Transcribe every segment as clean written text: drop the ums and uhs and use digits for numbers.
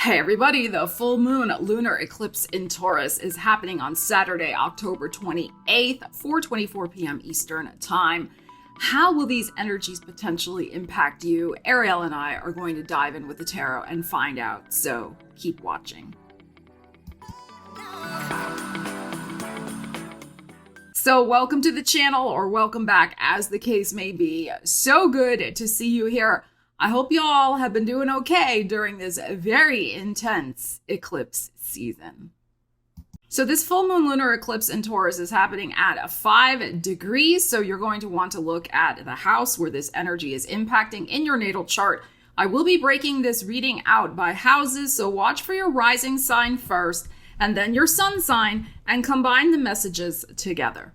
Hey everybody, the full moon lunar eclipse in Taurus is happening on Saturday, October 28th, 4:24 p.m. Eastern Time. How will these energies potentially impact you? Ariel and I are going to dive in with the tarot and find out, so keep watching. So welcome to the channel, or welcome back as the case may be. So good to see you here. I hope y'all have been doing okay during this very intense eclipse season. So this full moon lunar eclipse in Taurus is happening at 5 degrees. So you're going to want to look at the house where this energy is impacting in your natal chart. I will be breaking this reading out by houses. So watch for your rising sign first and then your sun sign and combine the messages together.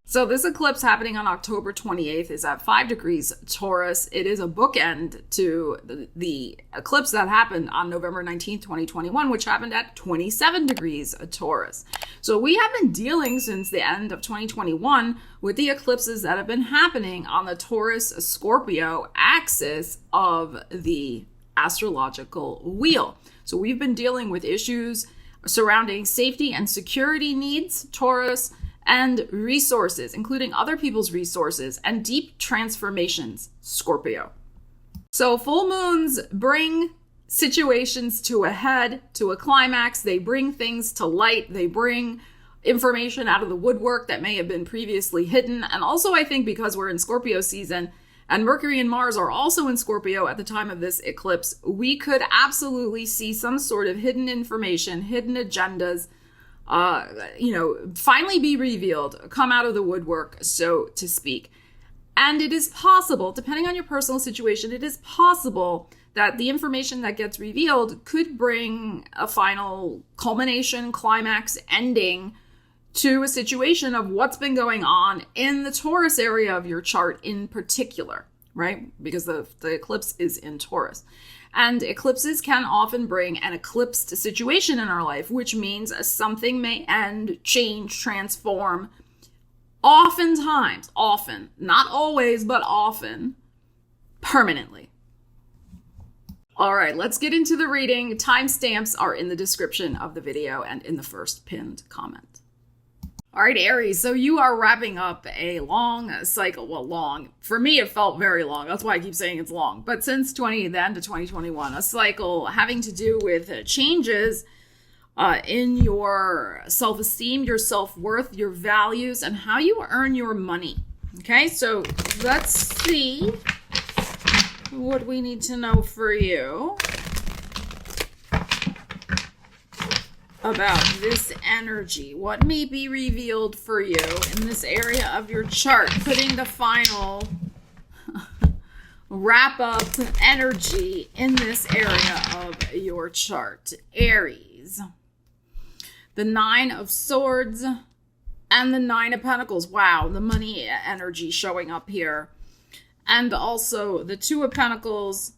So this eclipse happening on October 28th is at 5 degrees Taurus. It is a bookend to the eclipse that happened on November 19th, 2021, which happened at 27 degrees Taurus. So we have been dealing since the end of 2021 with the eclipses that have been happening on the Taurus-Scorpio axis of the astrological wheel. So we've been dealing with issues surrounding safety and security needs, Taurus, and resources, including other people's resources, and deep transformations, Scorpio. So full moons bring situations to a head, to a climax. They bring things to light. They bring information out of the woodwork that may have been previously hidden. And also, I think because we're in Scorpio season and Mercury and Mars are also in Scorpio at the time of this eclipse, we could absolutely see some sort of hidden information, hidden agendas, finally be revealed, come out of the woodwork, so to speak. And it is possible, depending on your personal situation, it is possible that the information that gets revealed could bring a final culmination, climax, ending to a situation of what's been going on in the Taurus area of your chart in particular, right? Because the eclipse is in Taurus. And eclipses can often bring an eclipsed situation in our life, which means something may end, change, transform. Oftentimes, often, not always, but often, permanently. All right, let's get into the reading. Timestamps are in the description of the video and in the first pinned comment. All right, Aries, so you are wrapping up a long cycle. Well, long. For me, it felt very long. That's why I keep saying it's long. But since the end of 2021, a cycle having to do with changes in your self-esteem, your self-worth, your values, and how you earn your money. Okay, so let's see what we need to know for you about this energy. What may be revealed for you in this area of your chart, putting the final wrap up energy in this area of your chart. Aries, the 9 of Swords and the 9 of Pentacles. Wow, the money energy showing up here. And also the 2 of Pentacles,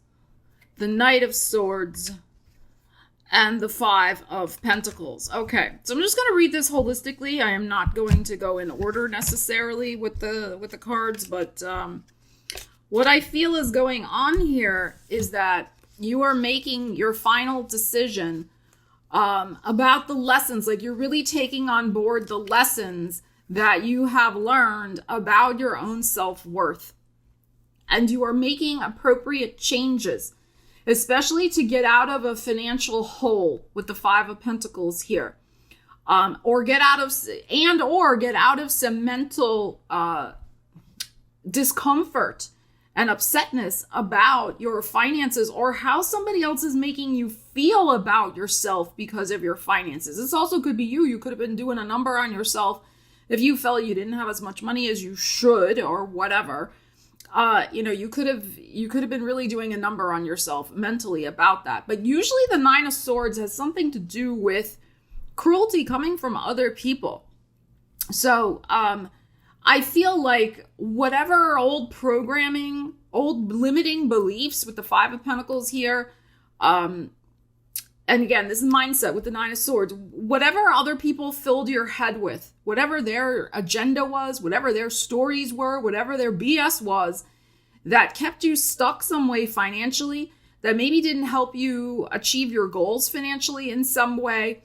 the Knight of Swords, and the 5 of Pentacles. Okay, so I'm just going to read this holistically. I am not going to go in order necessarily with the cards, but what I feel is going on here is that you are making your final decision about the lessons. Like, you're really taking on board the lessons that you have learned about your own self-worth. And you are making appropriate changes, especially to get out of a financial hole with the 5 of Pentacles here, or get out of some mental discomfort and upsetness about your finances or how somebody else is making you feel about yourself because of your finances. This also could be you. You could have been doing a number on yourself if you felt you didn't have as much money as you should or whatever. You could have been really doing a number on yourself mentally about that. But usually the 9 of Swords has something to do with cruelty coming from other people. So I feel like whatever old programming, old limiting beliefs with the 5 of Pentacles here, and again, this is mindset with the 9 of Swords, whatever other people filled your head with, whatever their agenda was, whatever their stories were, whatever their BS was that kept you stuck some way financially, that maybe didn't help you achieve your goals financially in some way.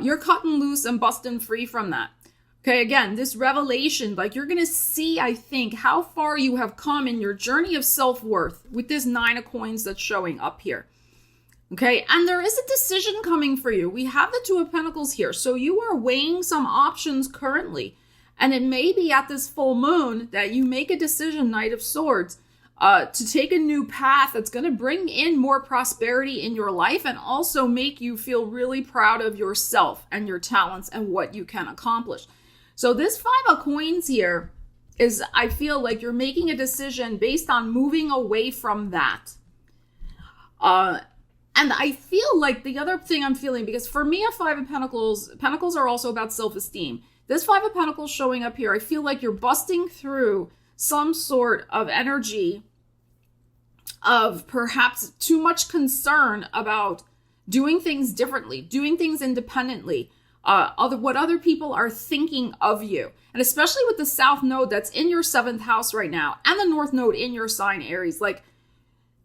You're cutting loose and busting free from that. Okay, again, this revelation, like you're going to see, I think, how far you have come in your journey of self-worth with this 9 of coins that's showing up here. Okay, and there is a decision coming for you. We have the 2 of Pentacles here. So you are weighing some options currently. And it may be at this full moon that you make a decision, Knight of Swords, to take a new path that's going to bring in more prosperity in your life and also make you feel really proud of yourself and your talents and what you can accomplish. So this 5 of coins here is, I feel like you're making a decision based on moving away from that. And I feel like the other thing I'm feeling, because for me, a 5 of Pentacles are also about self-esteem. This 5 of Pentacles showing up here, I feel like you're busting through some sort of energy of perhaps too much concern about doing things differently, doing things independently, what other people are thinking of you. And especially with the South Node that's in your 7th house right now and the North Node in your sign Aries, like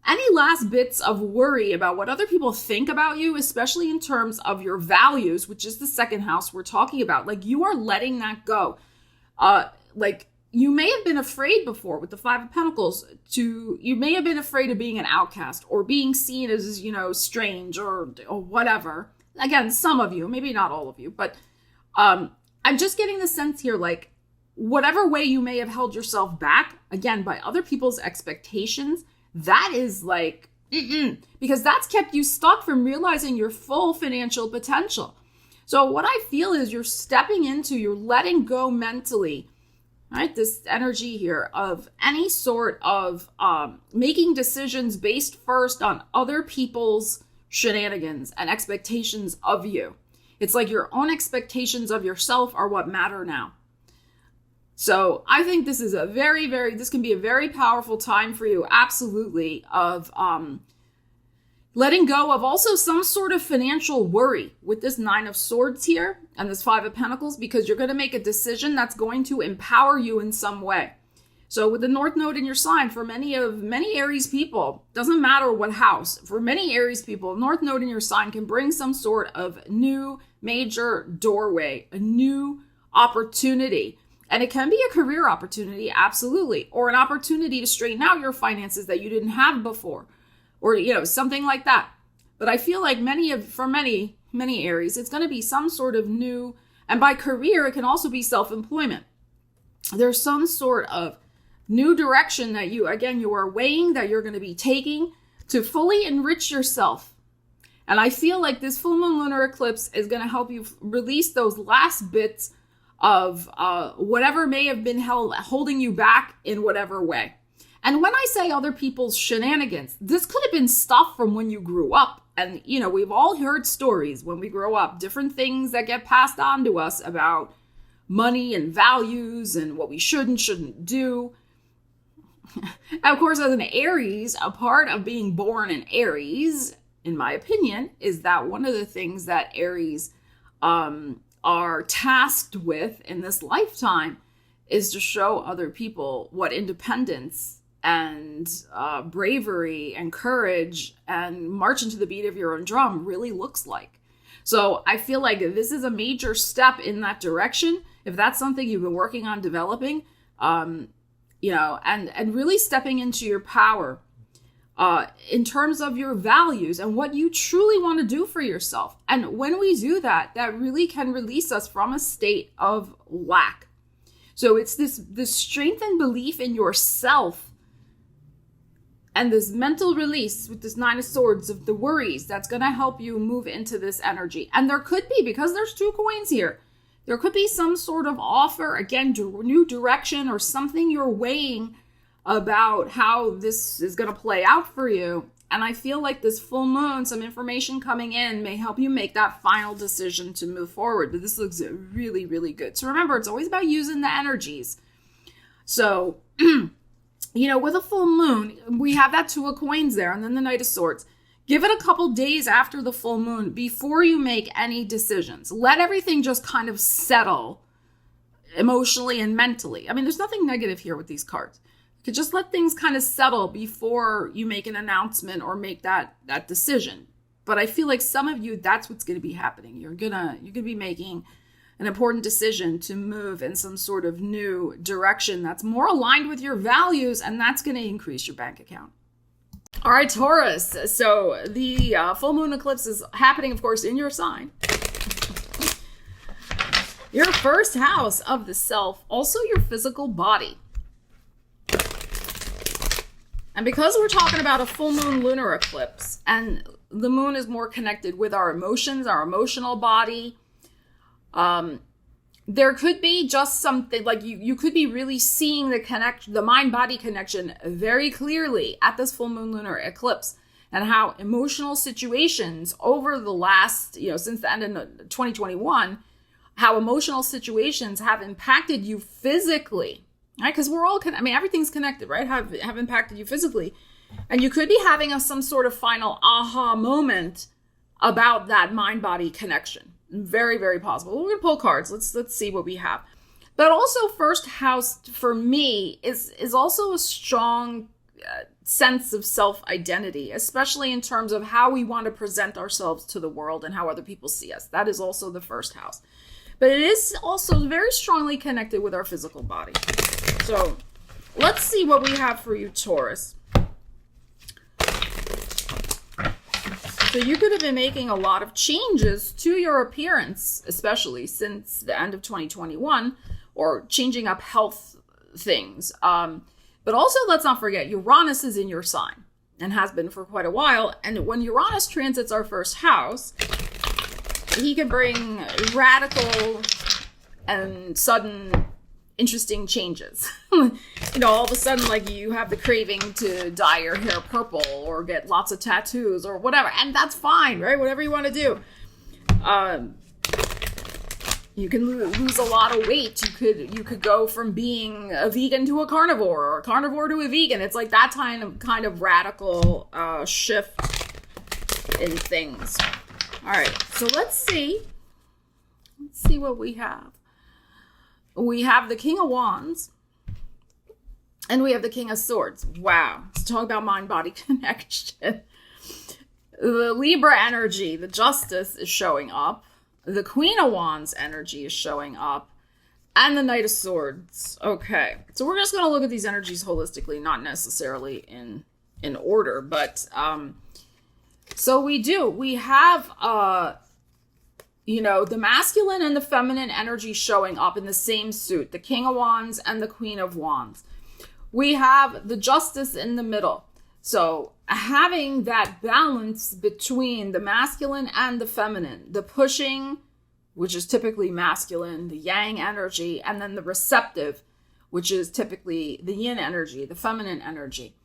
any last bits of worry about what other people think about you, especially in terms of your values, which is the 2nd house we're talking about, like you are letting that go. Like you may have been afraid before with the 5 of Pentacles you may have been afraid of being an outcast or being seen as, strange or whatever. Again, some of you, maybe not all of you, but I'm just getting the sense here, like whatever way you may have held yourself back, again, by other people's expectations, that is like, because that's kept you stuck from realizing your full financial potential. So what I feel is you're letting go mentally, right? This energy here of any sort of making decisions based first on other people's shenanigans and expectations of you. It's like your own expectations of yourself are what matter now. So I think this is this can be a very powerful time for you, absolutely, of letting go of also some sort of financial worry with this 9 of Swords here and this 5 of Pentacles, because you're going to make a decision that's going to empower you in some way. So with the North Node in your sign, for many Aries people, doesn't matter what house, for many Aries people, North Node in your sign can bring some sort of new major doorway, a new opportunity. And it can be a career opportunity, absolutely, or an opportunity to straighten out your finances that you didn't have before, or, something like that. But I feel like for many Aries, it's going to be some sort of new, and by career, it can also be self-employment. There's some sort of new direction that you are weighing, that you're going to be taking to fully enrich yourself. And I feel like this full moon lunar eclipse is going to help you release those last bits of whatever may have been holding you back in whatever way. And when I say other people's shenanigans, this could have been stuff from when you grew up. And, we've all heard stories when we grow up, different things that get passed on to us about money and values and what we should and shouldn't do. And of course, as an Aries, a part of being born an Aries, in my opinion, is that one of the things that Aries are tasked with in this lifetime is to show other people what independence and bravery and courage and marching to the beat of your own drum really looks like. So I feel like this is a major step in that direction. If that's something you've been working on developing, and really stepping into your power in terms of your values and what you truly want to do for yourself. And when we do that, that really can release us from a state of lack. So it's this strength and belief in yourself and this mental release with this 9 of Swords of the worries that's going to help you move into this energy. And there could be, because there's 2 coins here, there could be some sort of offer, again, new direction or something you're weighing about how this is going to play out for you. And I feel like this full moon, some information coming in may help you make that final decision to move forward. But this looks really, really good. So remember, it's always about using the energies. So, with a full moon, we have that 2 of coins there and then the Knight of Swords. Give it a couple days after the full moon before you make any decisions. Let everything just kind of settle emotionally and mentally. I mean, there's nothing negative here with these cards. to just let things kind of settle before you make an announcement or make that decision. But I feel like some of you, that's what's going to be happening. You're gonna be making an important decision to move in some sort of new direction that's more aligned with your values, and that's going to increase your bank account. All right, Taurus. So the full moon eclipse is happening, of course, in your sign. Your first house of the self, also your physical body. And because we're talking about a full moon lunar eclipse, and the moon is more connected with our emotions, our emotional body, there could be just something like you could be really seeing the mind-body connection very clearly at this full moon lunar eclipse, and how emotional situations over the last, since the end of 2021, how emotional situations have impacted you physically, right? Because we're all, everything's connected, right? Have impacted you physically. And you could be having some sort of final aha moment about that mind-body connection. Very, very possible. We're going to pull cards. Let's see what we have. But also, first house for me is also a strong sense of self-identity, especially in terms of how we want to present ourselves to the world and how other people see us. That is also the first house. But it is also very strongly connected with our physical body. So let's see what we have for you, Taurus. So you could have been making a lot of changes to your appearance, especially since the end of 2021, or changing up health things. But also, let's not forget, Uranus is in your sign and has been for quite a while. And when Uranus transits our first house, he can bring radical and sudden interesting changes. All of a sudden, like, you have the craving to dye your hair purple or get lots of tattoos or whatever, and that's fine, right? Whatever you want to do. You can lose a lot of weight. You could go from being a vegan to a carnivore, or a carnivore to a vegan. It's like that kind of radical shift in things. All right, so let's see what we have. We have the King of Wands, and we have the King of Swords. Wow. Let's talk about mind-body connection. The Libra energy, the Justice, is showing up. The Queen of Wands energy is showing up. And the Knight of Swords. Okay. So we're just going to look at these energies holistically, not necessarily in order. But, so we have the masculine and the feminine energy showing up in the same suit, the King of Wands and the Queen of Wands. We have the Justice in the middle. So having that balance between the masculine and the feminine, the pushing, which is typically masculine, the yang energy, and then the receptive, which is typically the yin energy, the feminine energy.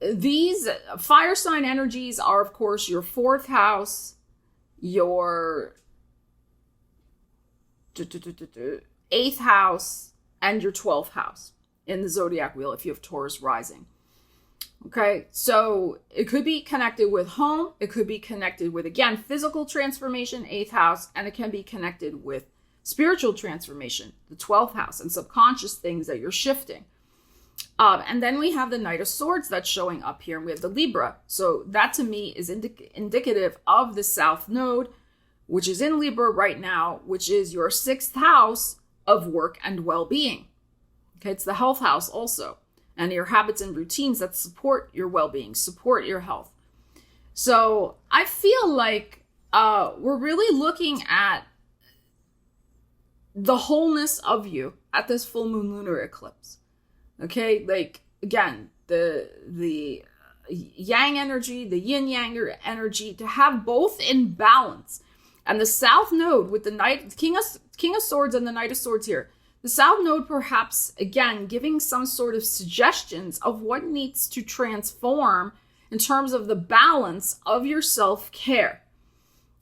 These fire sign energies are, of course, your fourth house, your eighth house, and your 12th house in the zodiac wheel if you have Taurus rising. Okay, so it could be connected with home. It could be connected with, again, physical transformation, 8th house, and it can be connected with spiritual transformation, the 12th house, and subconscious things that you're shifting. And then we have the Knight of Swords that's showing up here, and we have the Libra. So that to me is indicative of the South Node, which is in Libra right now, which is your 6th house of work and well-being. Okay, it's the health house also, and your habits and routines that support your well-being, support your health. So I feel like we're really looking at the wholeness of you at this full moon lunar eclipse. Okay, like, again, the yang energy, the yin yang energy, to have both in balance. And the South Node with the King of Swords and the Knight of Swords here. The South Node perhaps, again, giving some sort of suggestions of what needs to transform in terms of the balance of your self-care.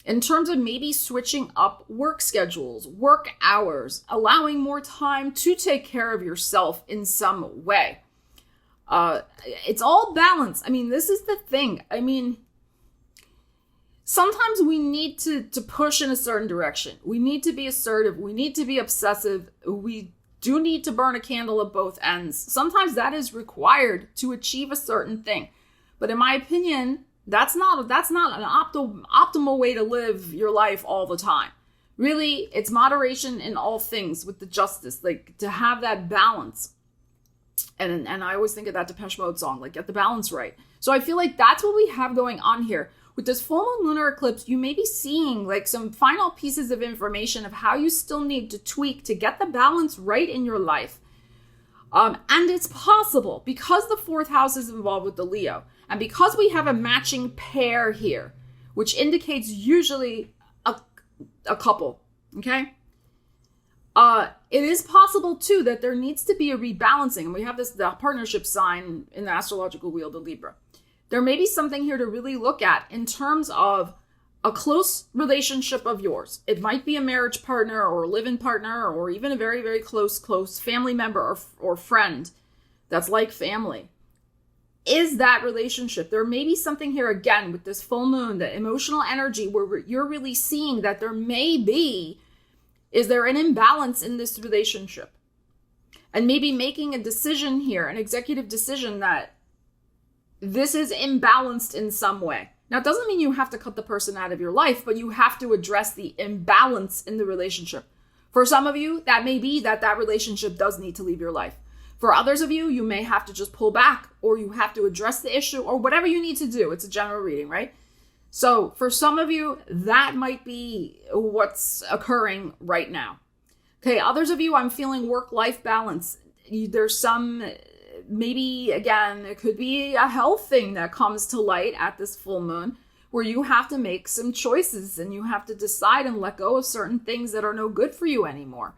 In terms of maybe switching up work schedules, work hours, allowing more time to take care of yourself in some way. It's all balance. I mean, this is the thing. I mean, sometimes we need to push in a certain direction. We need to be assertive. We need to be obsessive. We do need to burn a candle at both ends. Sometimes that is required to achieve a certain thing. But in my opinion, that's not an optimal way to live your life all the time. Really, it's moderation in all things with the justice, like to have that balance. And I always think of that Depeche Mode song, like get the balance right. So I feel like that's what we have going on here. With this full moon lunar eclipse, you may be seeing like some final pieces of information of how you still need to tweak to get the balance right in your life. And it's possible because the fourth house is involved with the Leo, and because we have a matching pair here, which indicates usually a couple, okay? It is possible too that there needs to be a rebalancing. And we have the partnership sign in the astrological wheel, the Libra. There may be something here to really look at in terms of a close relationship of yours. It might be a marriage partner or a live-in partner or even a very, very close family member or friend that's like family. Is that relationship? There may be something here again with this full moon, the emotional energy where you're really seeing that there may be, is there an imbalance in this relationship? And maybe making a decision here, an executive decision that this is imbalanced in some way. Now, it doesn't mean you have to cut the person out of your life, but you have to address the imbalance in the relationship. For some of you, that may be that relationship does need to leave your life. For others of you, you may have to just pull back, or you have to address the issue, or whatever you need to do. It's a general reading, right? So for some of you, that might be what's occurring right now. Okay, others of you, I'm feeling work-life balance. There's some, maybe again, it could be a health thing that comes to light at this full moon where you have to make some choices and you have to decide and let go of certain things that are no good for you anymore.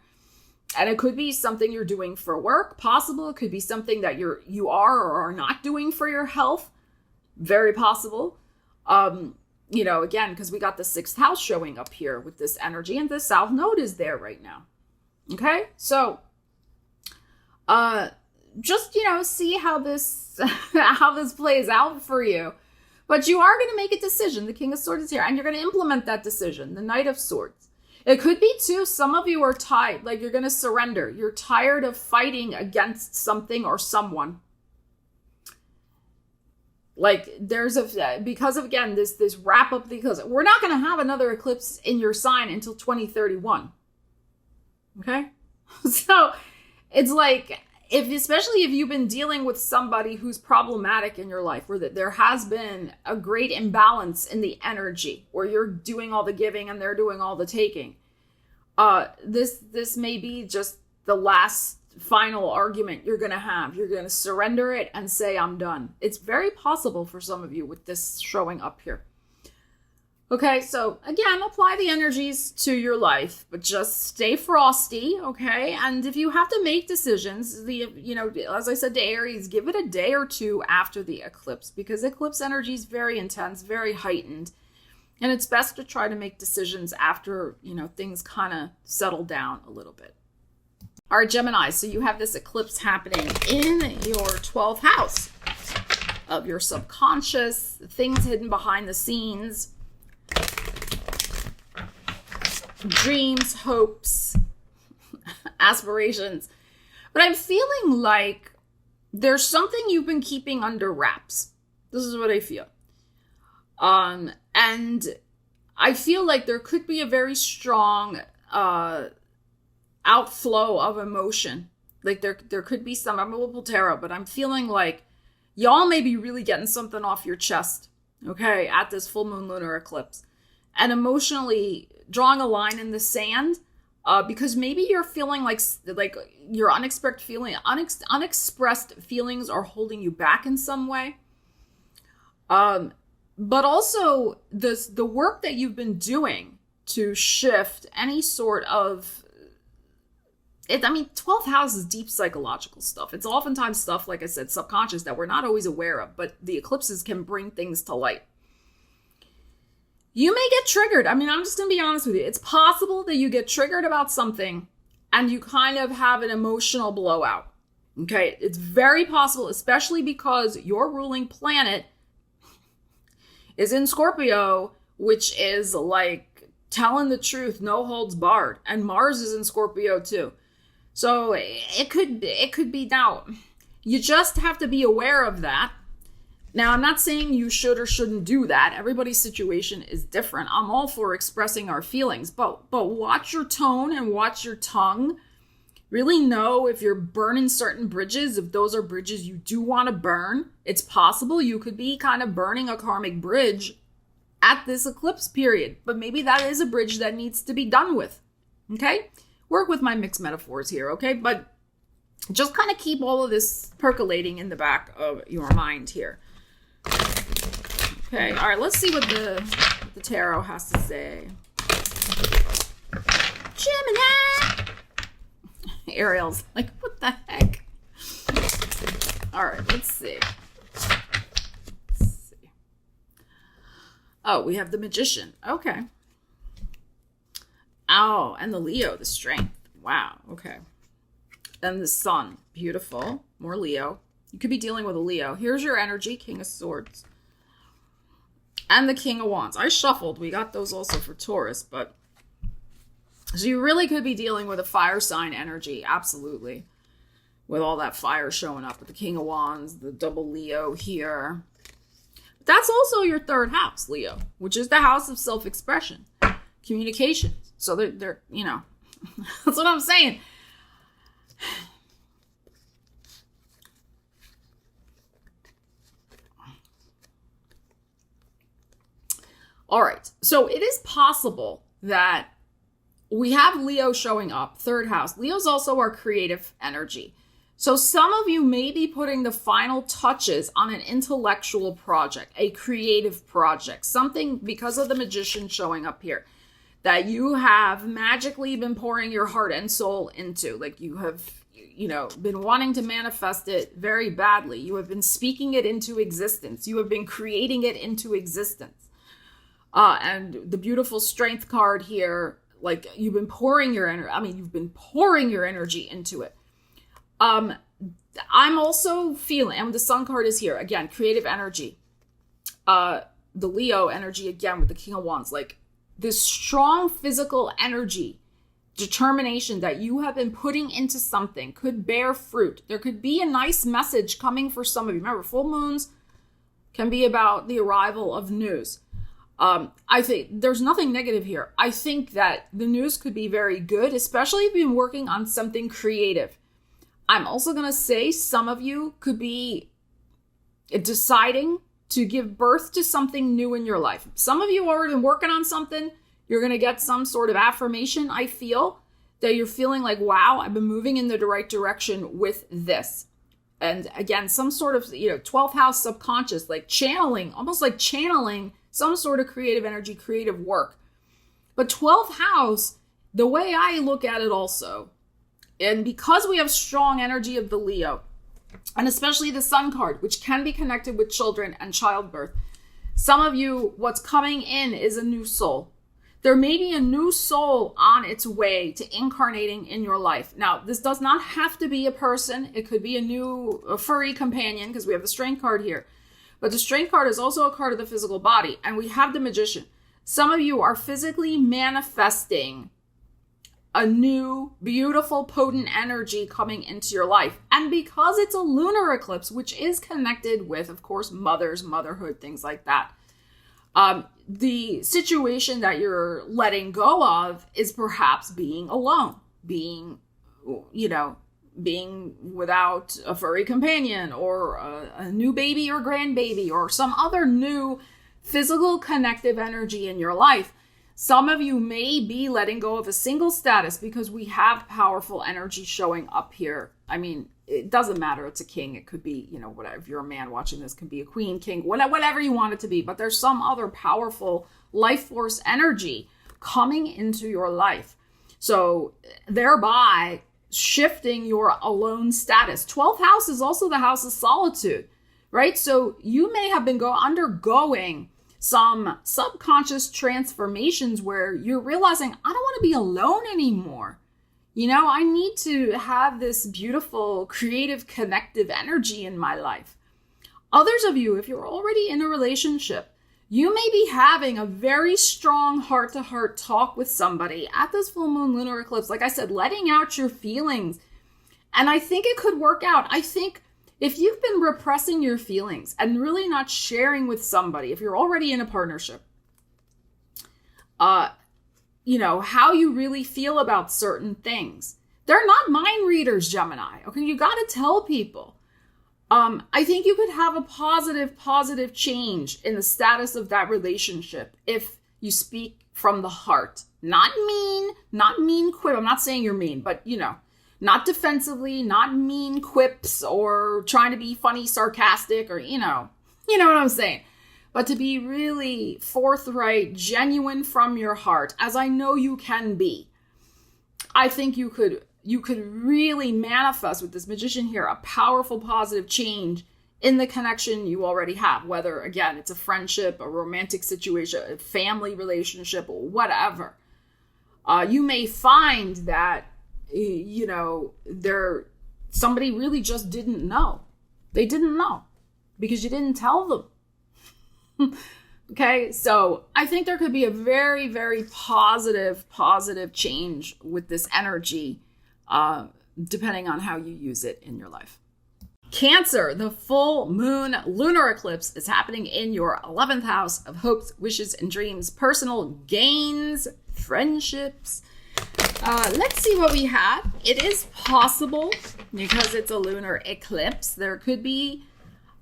And it could be something you're doing for work, possible. It could be something that you are or are not doing for your health, very possible. You know, again, because we got the sixth house showing up here with this energy, and the south node is there right now. Okay, so just, you know, see how this how this plays out for you. But you are going to make a decision. The King of Swords is here, and you're going to implement that decision. The Knight of Swords. It could be too, some of you are tired, like you're going to surrender. You're tired of fighting against something or someone. Like there's because of, again, this wrap up, because we're not going to have another eclipse in your sign until 2031. Okay? So it's like, especially if you've been dealing with somebody who's problematic in your life, where there has been a great imbalance in the energy, where you're doing all the giving and they're doing all the taking. This may be just the last final argument you're going to have. You're going to surrender it and say, I'm done. It's very possible for some of you with this showing up here. Okay, so again, apply the energies to your life, but just stay frosty, okay? And if you have to make decisions, you know, as I said to Aries, give it a day or two after the eclipse, because eclipse energy is very intense, very heightened. And it's best to try to make decisions after, you know, things kind of settle down a little bit. All right, Gemini, so you have this eclipse happening in your 12th house of your subconscious, things hidden behind the scenes, dreams, hopes, aspirations. But I'm feeling like there's something you've been keeping under wraps. This is what I feel. And I feel like there could be a very strong outflow of emotion. Like there could be some, I'm a little tarot, but I'm feeling like y'all may be really getting something off your chest, okay, at this full moon lunar eclipse. And emotionally drawing a line in the sand, because maybe you're feeling like your unexpressed feelings are holding you back in some way. But also the work that you've been doing to shift any sort of, 12th house is deep psychological stuff. It's oftentimes stuff, like I said, subconscious, that we're not always aware of, but the eclipses can bring things to light. You may get triggered. I'm just going to be honest with you. It's possible that you get triggered about something and you kind of have an emotional blowout. Okay, it's very possible, especially because your ruling planet is in Scorpio, which is like telling the truth, no holds barred. And Mars is in Scorpio too. So it could be now. You just have to be aware of that. Now, I'm not saying you should or shouldn't do that. Everybody's situation is different. I'm all for expressing our feelings, but watch your tone and watch your tongue. Really know if you're burning certain bridges, if those are bridges you do want to burn. It's possible you could be kind of burning a karmic bridge at this eclipse period, but maybe that is a bridge that needs to be done with. Okay? Work with my mixed metaphors here, okay? But just kind of keep all of this percolating in the back of your mind here. Okay, all right, let's see what the tarot has to say. Gemini! Ariel's like, what the heck? All right, let's see. Oh, we have the Magician. Okay. Oh, and the Leo, the Strength. Wow, okay. Then the Sun. Beautiful. More Leo. You could be dealing with a Leo. Here's your energy, King of Swords. And the King of Wands. I shuffled. We got those also for Taurus, but... So you really could be dealing with a fire sign energy. Absolutely. With all that fire showing up with the King of Wands, the double Leo here. But that's also your third house, Leo, which is the house of self-expression, communication. So they're you know, that's what I'm saying. All right. So it is possible that we have Leo showing up, third house. Leo's also our creative energy. So some of you may be putting the final touches on an intellectual project, a creative project, something because of the Magician showing up here that you have magically been pouring your heart and soul into. Like you have, you know, been wanting to manifest it very badly. You have been speaking it into existence. You have been creating it into existence. And the beautiful Strength card here, like you've been pouring your energy. I mean, you've been pouring your energy into it. I'm also feeling, and the Sun card is here again, creative energy. The Leo energy again with the King of Wands, like this strong physical energy, determination that you have been putting into something could bear fruit. There could be a nice message coming for some of you. Remember, full moons can be about the arrival of news. I think there's nothing negative here. I think that the news could be very good, especially if you've been working on something creative. I'm also going to say some of you could be deciding to give birth to something new in your life. Some of you already been working on something. You're going to get some sort of affirmation, I feel, that you're feeling like, wow, I've been moving in the right direction with this. And again, some sort of, 12th house subconscious, like channeling, almost like channeling some sort of creative energy, creative work. But 12th house, the way I look at it also, and because we have strong energy of the Leo, and especially the Sun card, which can be connected with children and childbirth, some of you, what's coming in is a new soul. There may be a new soul on its way to incarnating in your life. Now, this does not have to be a person. It could be a furry companion, because we have the Strength card here. But the Strength card is also a card of the physical body, and we have the Magician. Some of you are physically manifesting a new, beautiful, potent energy coming into your life. And because it's a lunar eclipse, which is connected with, of course, mothers, motherhood, things like that, the situation that you're letting go of is perhaps being alone, being without a furry companion or a new baby or grandbaby or some other new physical connective energy in your life. Some of you may be letting go of a single status because we have powerful energy showing up here. I mean, it doesn't matter. It's a king. It could be, whatever. If you're a man watching this, could be a queen, king, whatever you want it to be. But there's some other powerful life force energy coming into your life. So thereby shifting your alone status. 12th house is also the house of solitude, right? So you may have been undergoing some subconscious transformations where you're realizing, I don't want to be alone anymore. I need to have this beautiful, creative, connective energy in my life. Others of you, if you're already in a relationship, you may be having a very strong heart-to-heart talk with somebody at this full moon lunar eclipse. Like I said, letting out your feelings, And I think it could work out. I think if you've been repressing your feelings and really not sharing with somebody, if you're already in a partnership, you know, how you really feel about certain things. They're not mind readers, Gemini. Okay, you got to tell people. I think you could have a positive change in the status of that relationship if you speak from the heart. Not mean quip. I'm not saying you're mean, but you know, not defensively, not mean quips or trying to be funny, sarcastic, or you know what I'm saying. But to be really forthright, genuine from your heart, as I know you can be. I think you could really manifest with this Magician here a powerful positive change in the connection you already have, whether again it's a friendship, a romantic situation, a family relationship, or whatever. You may find that you know somebody really just didn't know. They didn't know because you didn't tell them. Okay, so I think there could be a very, very positive change with this energy, depending on how you use it in your life. Cancer, the full moon lunar eclipse is happening in your 11th house of hopes, wishes, and dreams, personal gains, friendships. Let's see what we have. It is possible, because it's a lunar eclipse, there could be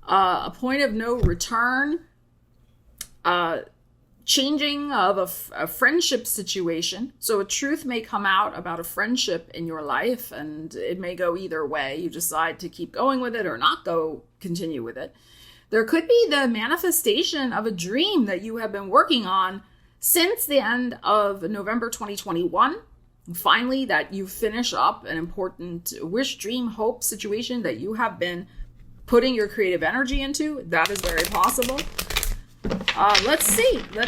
a point of no return, changing of a friendship situation. So a truth may come out about a friendship in your life, and it may go either way. You decide to keep going with it or not continue with it. There could be the manifestation of a dream that you have been working on since the end of November 2021. Finally, that you finish up an important wish, dream, hope situation that you have been putting your creative energy into. That is very possible. Let's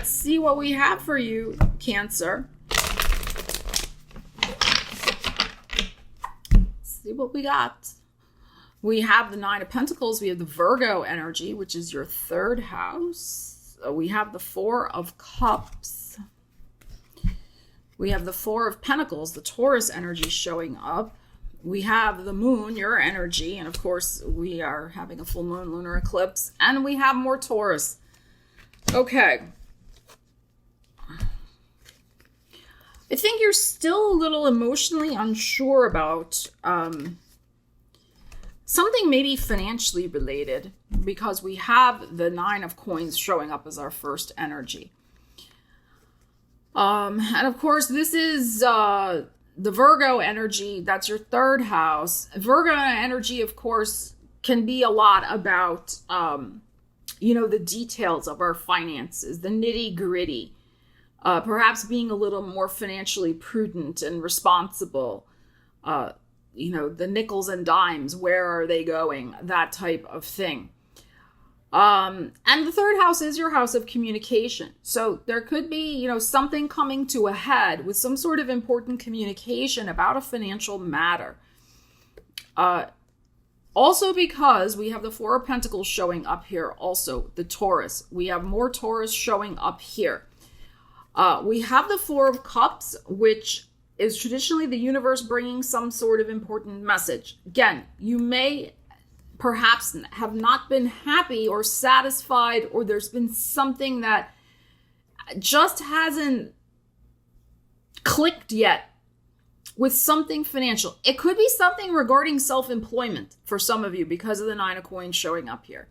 see what we have for you, Cancer. Let's see what we got. We have the Nine of Pentacles. We have the Virgo energy, which is your 3rd house. We have the Four of Cups. We have the Four of Pentacles, the Taurus energy showing up. We have the moon, your energy. And of course, we are having a full moon lunar eclipse. And we have more Taurus. Okay. I think you're still a little emotionally unsure about something maybe financially related, because we have the Nine of Coins showing up as our first energy. And of course, this is the Virgo energy. That's your 3rd house. Virgo energy, of course, can be a lot about the details of our finances, the nitty gritty, perhaps being a little more financially prudent and responsible, the nickels and dimes, where are they going, that type of thing. And the 3rd house is your house of communication. So there could be, something coming to a head with some sort of important communication about a financial matter. Also, because we have the Four of Pentacles showing up here, also the Taurus. We have more Taurus showing up here. We have the Four of Cups, which is traditionally the universe bringing some sort of important message. Again, you may perhaps have not been happy or satisfied, or there's been something that just hasn't clicked yet with something financial. It could be something regarding self-employment for some of you because of the Nine of Coins showing up here.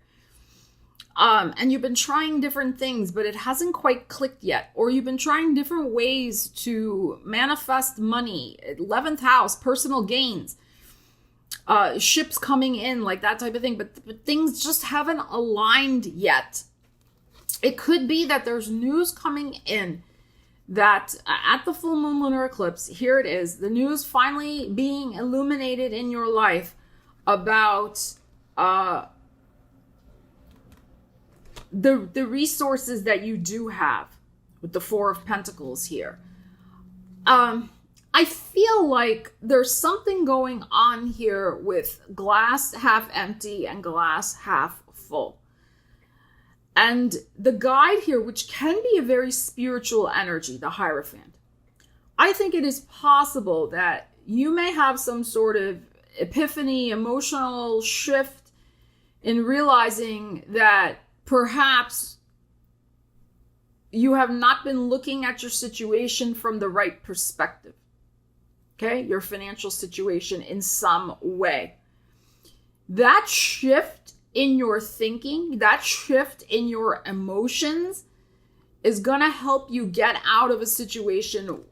And you've been trying different things, but it hasn't quite clicked yet. Or you've been trying different ways to manifest money. 11th house, personal gains, ships coming in, like that type of thing. But things just haven't aligned yet. It could be that there's news coming in that at the full moon lunar eclipse, here it is, the news finally being illuminated in your life about the resources that you do have with the Four of Pentacles here. I feel like there's something going on here with glass half empty and glass half full. And the guide here, which can be a very spiritual energy, the Hierophant, I think it is possible that you may have some sort of epiphany, emotional shift in realizing that perhaps you have not been looking at your situation from the right perspective. Okay, your financial situation in some way. That shift in your thinking, that shift in your emotions is going to help you get out of a situation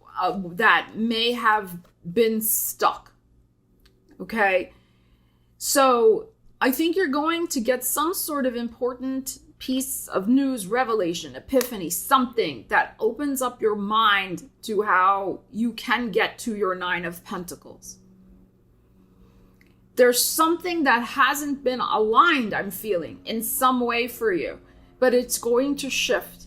that may have been stuck. Okay, so I think you're going to get some sort of important piece of news, revelation, epiphany, something that opens up your mind to how you can get to your 9 of Pentacles. There's something that hasn't been aligned, I'm feeling, in some way for you, but it's going to shift.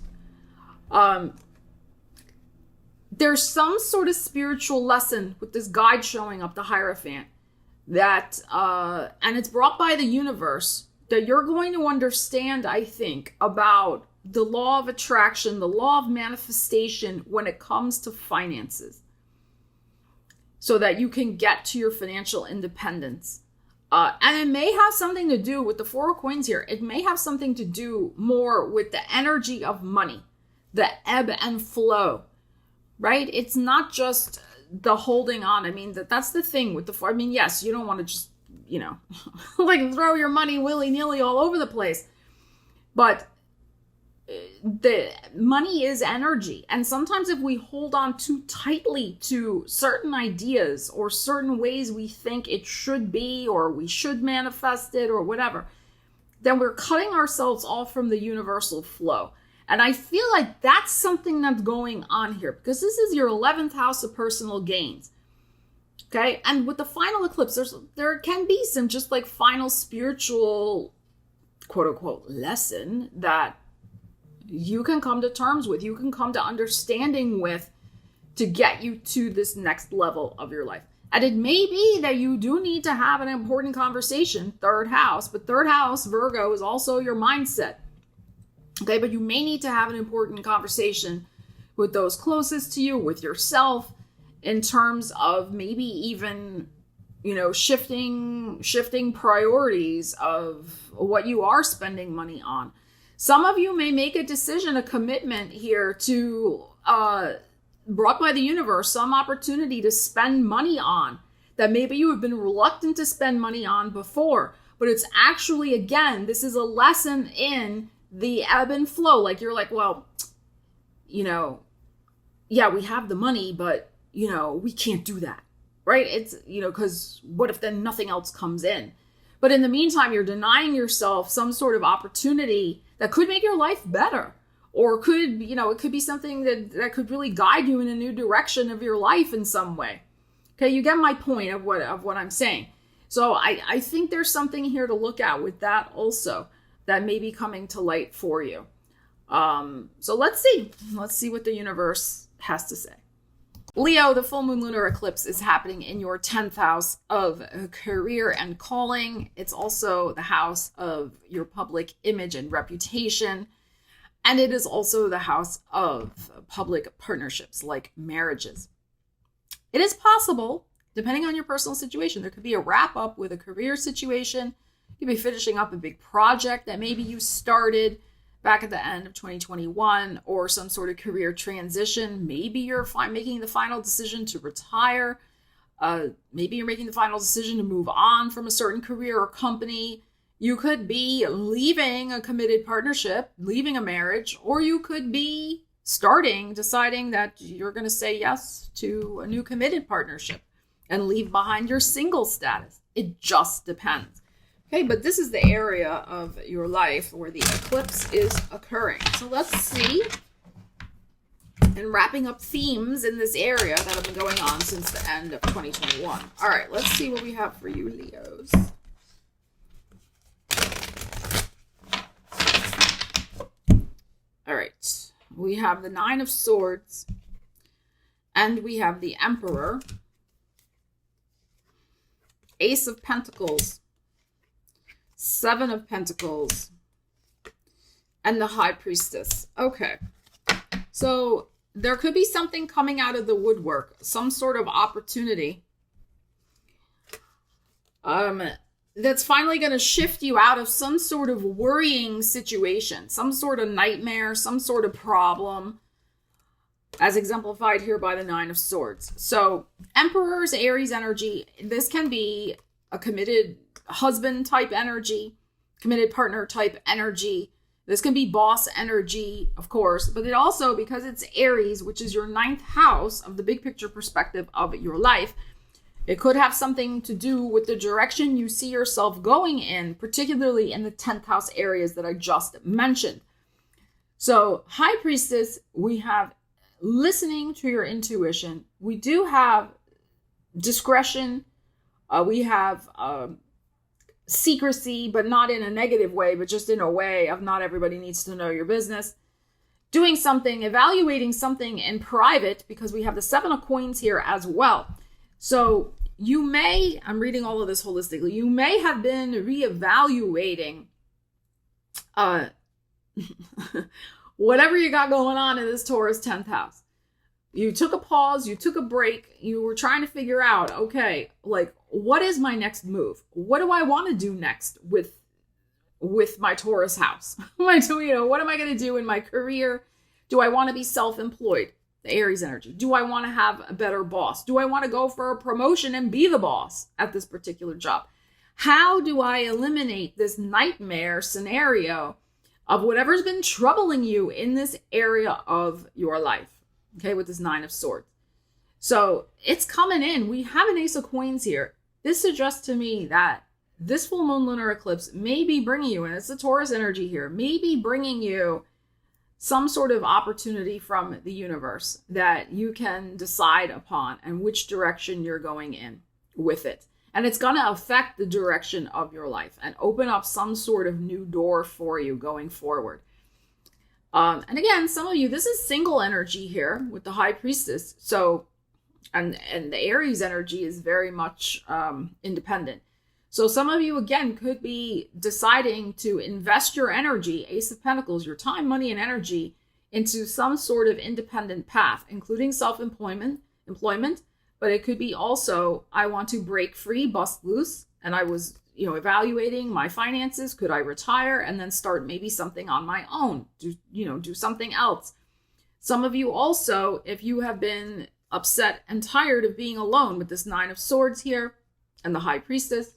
There's some sort of spiritual lesson with this guide showing up, the Hierophant, that, and it's brought by the universe, that you're going to understand, I think, about the law of attraction, the law of manifestation when it comes to finances, so that you can get to your financial independence. And it may have something to do with the 4 of Coins here. It may have something to do more with the energy of money, the ebb and flow, right? It's not just the holding on. I mean, that's the thing with the 4. I mean, yes, you don't want to just, like throw your money willy-nilly all over the place. But the money is energy. And sometimes if we hold on too tightly to certain ideas or certain ways we think it should be, or we should manifest it or whatever, then we're cutting ourselves off from the universal flow. And I feel like that's something that's going on here, because this is your 11th house of personal gains. Okay, and with the final eclipse, there can be some just like final spiritual, quote unquote, lesson that you can come to terms with, you can come to understanding with, to get you to this next level of your life. And it may be that you do need to have an important conversation, 3rd house, but 3rd house, Virgo, is also your mindset. Okay, but you may need to have an important conversation with those closest to you, with yourself, in terms of maybe even, shifting priorities of what you are spending money on. Some of you may make a decision, a commitment here to, brought by the universe, some opportunity to spend money on that maybe you have been reluctant to spend money on before. But it's actually, again, this is a lesson in the ebb and flow. Like, you're like, well, yeah, we have the money, but we can't do that, right? It's, because what if then nothing else comes in? But in the meantime, you're denying yourself some sort of opportunity that could make your life better, or could, it could be something that could really guide you in a new direction of your life in some way. Okay, you get my point of what I'm saying. So I think there's something here to look at with that also that may be coming to light for you. So let's see what the universe has to say. Leo, the full moon lunar eclipse is happening in your 10th house of career and calling. It's also the house of your public image and reputation. And it is also the house of public partnerships like marriages. It is possible, depending on your personal situation, there could be a wrap up with a career situation. You could be finishing up a big project that maybe you started back at the end of 2021, or some sort of career transition. Maybe you're making the final decision to retire. Maybe you're making the final decision to move on from a certain career or company. You could be leaving a committed partnership, leaving a marriage, or you could be deciding that you're going to say yes to a new committed partnership and leave behind your single status. It just depends. Okay, but this is the area of your life where the eclipse is occurring. So let's see. And wrapping up themes in this area that have been going on since the end of 2021. All right, let's see what we have for you, Leos. All right, we have the 9 of Swords, and we have the Emperor, Ace of Pentacles, 7 of Pentacles, and the High Priestess. Okay, so there could be something coming out of the woodwork, some sort of opportunity That's finally going to shift you out of some sort of worrying situation, some sort of nightmare, some sort of problem, as exemplified here by the Nine of Swords. So Emperor's Aries energy, this can be a committed husband type energy, committed partner type energy. This can be boss energy, of course, but it also, because it's Aries, which is your 9th house of the big picture perspective of your life, it could have something to do with the direction you see yourself going in, particularly in the 10th house areas that I just mentioned. So High Priestess, we have listening to your intuition. We do have discretion. We have secrecy, but not in a negative way, but just in a way of not everybody needs to know your business. Doing something, evaluating something in private, because we have the 7 of Coins here as well. So you may, I'm reading all of this holistically, you may have been reevaluating whatever you got going on in this Taurus 10th house. You took a pause, you took a break, you were trying to figure out, okay, like, what is my next move? What do I want to do next with my Taurus house? What am I going to do in my career? Do I want to be self-employed? The Aries energy. Do I want to have a better boss? Do I want to go for a promotion and be the boss at this particular job? How do I eliminate this nightmare scenario of whatever's been troubling you in this area of your life? Okay, with this 9 of Swords. So it's coming in. We have an Ace of Coins here. This suggests to me that this full moon lunar eclipse may be bringing you, and it's the Taurus energy here, may be bringing you some sort of opportunity from the universe that you can decide upon and which direction you're going in with it. And it's going to affect the direction of your life and open up some sort of new door for you going forward. And again, some of you, this is single energy here with the High Priestess. So, and the Aries energy is very much independent. So some of you, again, could be deciding to invest your energy, Ace of Pentacles, your time, money, and energy into some sort of independent path, including self-employment, but it could be also, I want to break free, bust loose, and I was, evaluating my finances. Could I retire and then start maybe something on my own? Do something else. Some of you also, if you have been upset and tired of being alone with this 9 of Swords here and the High Priestess,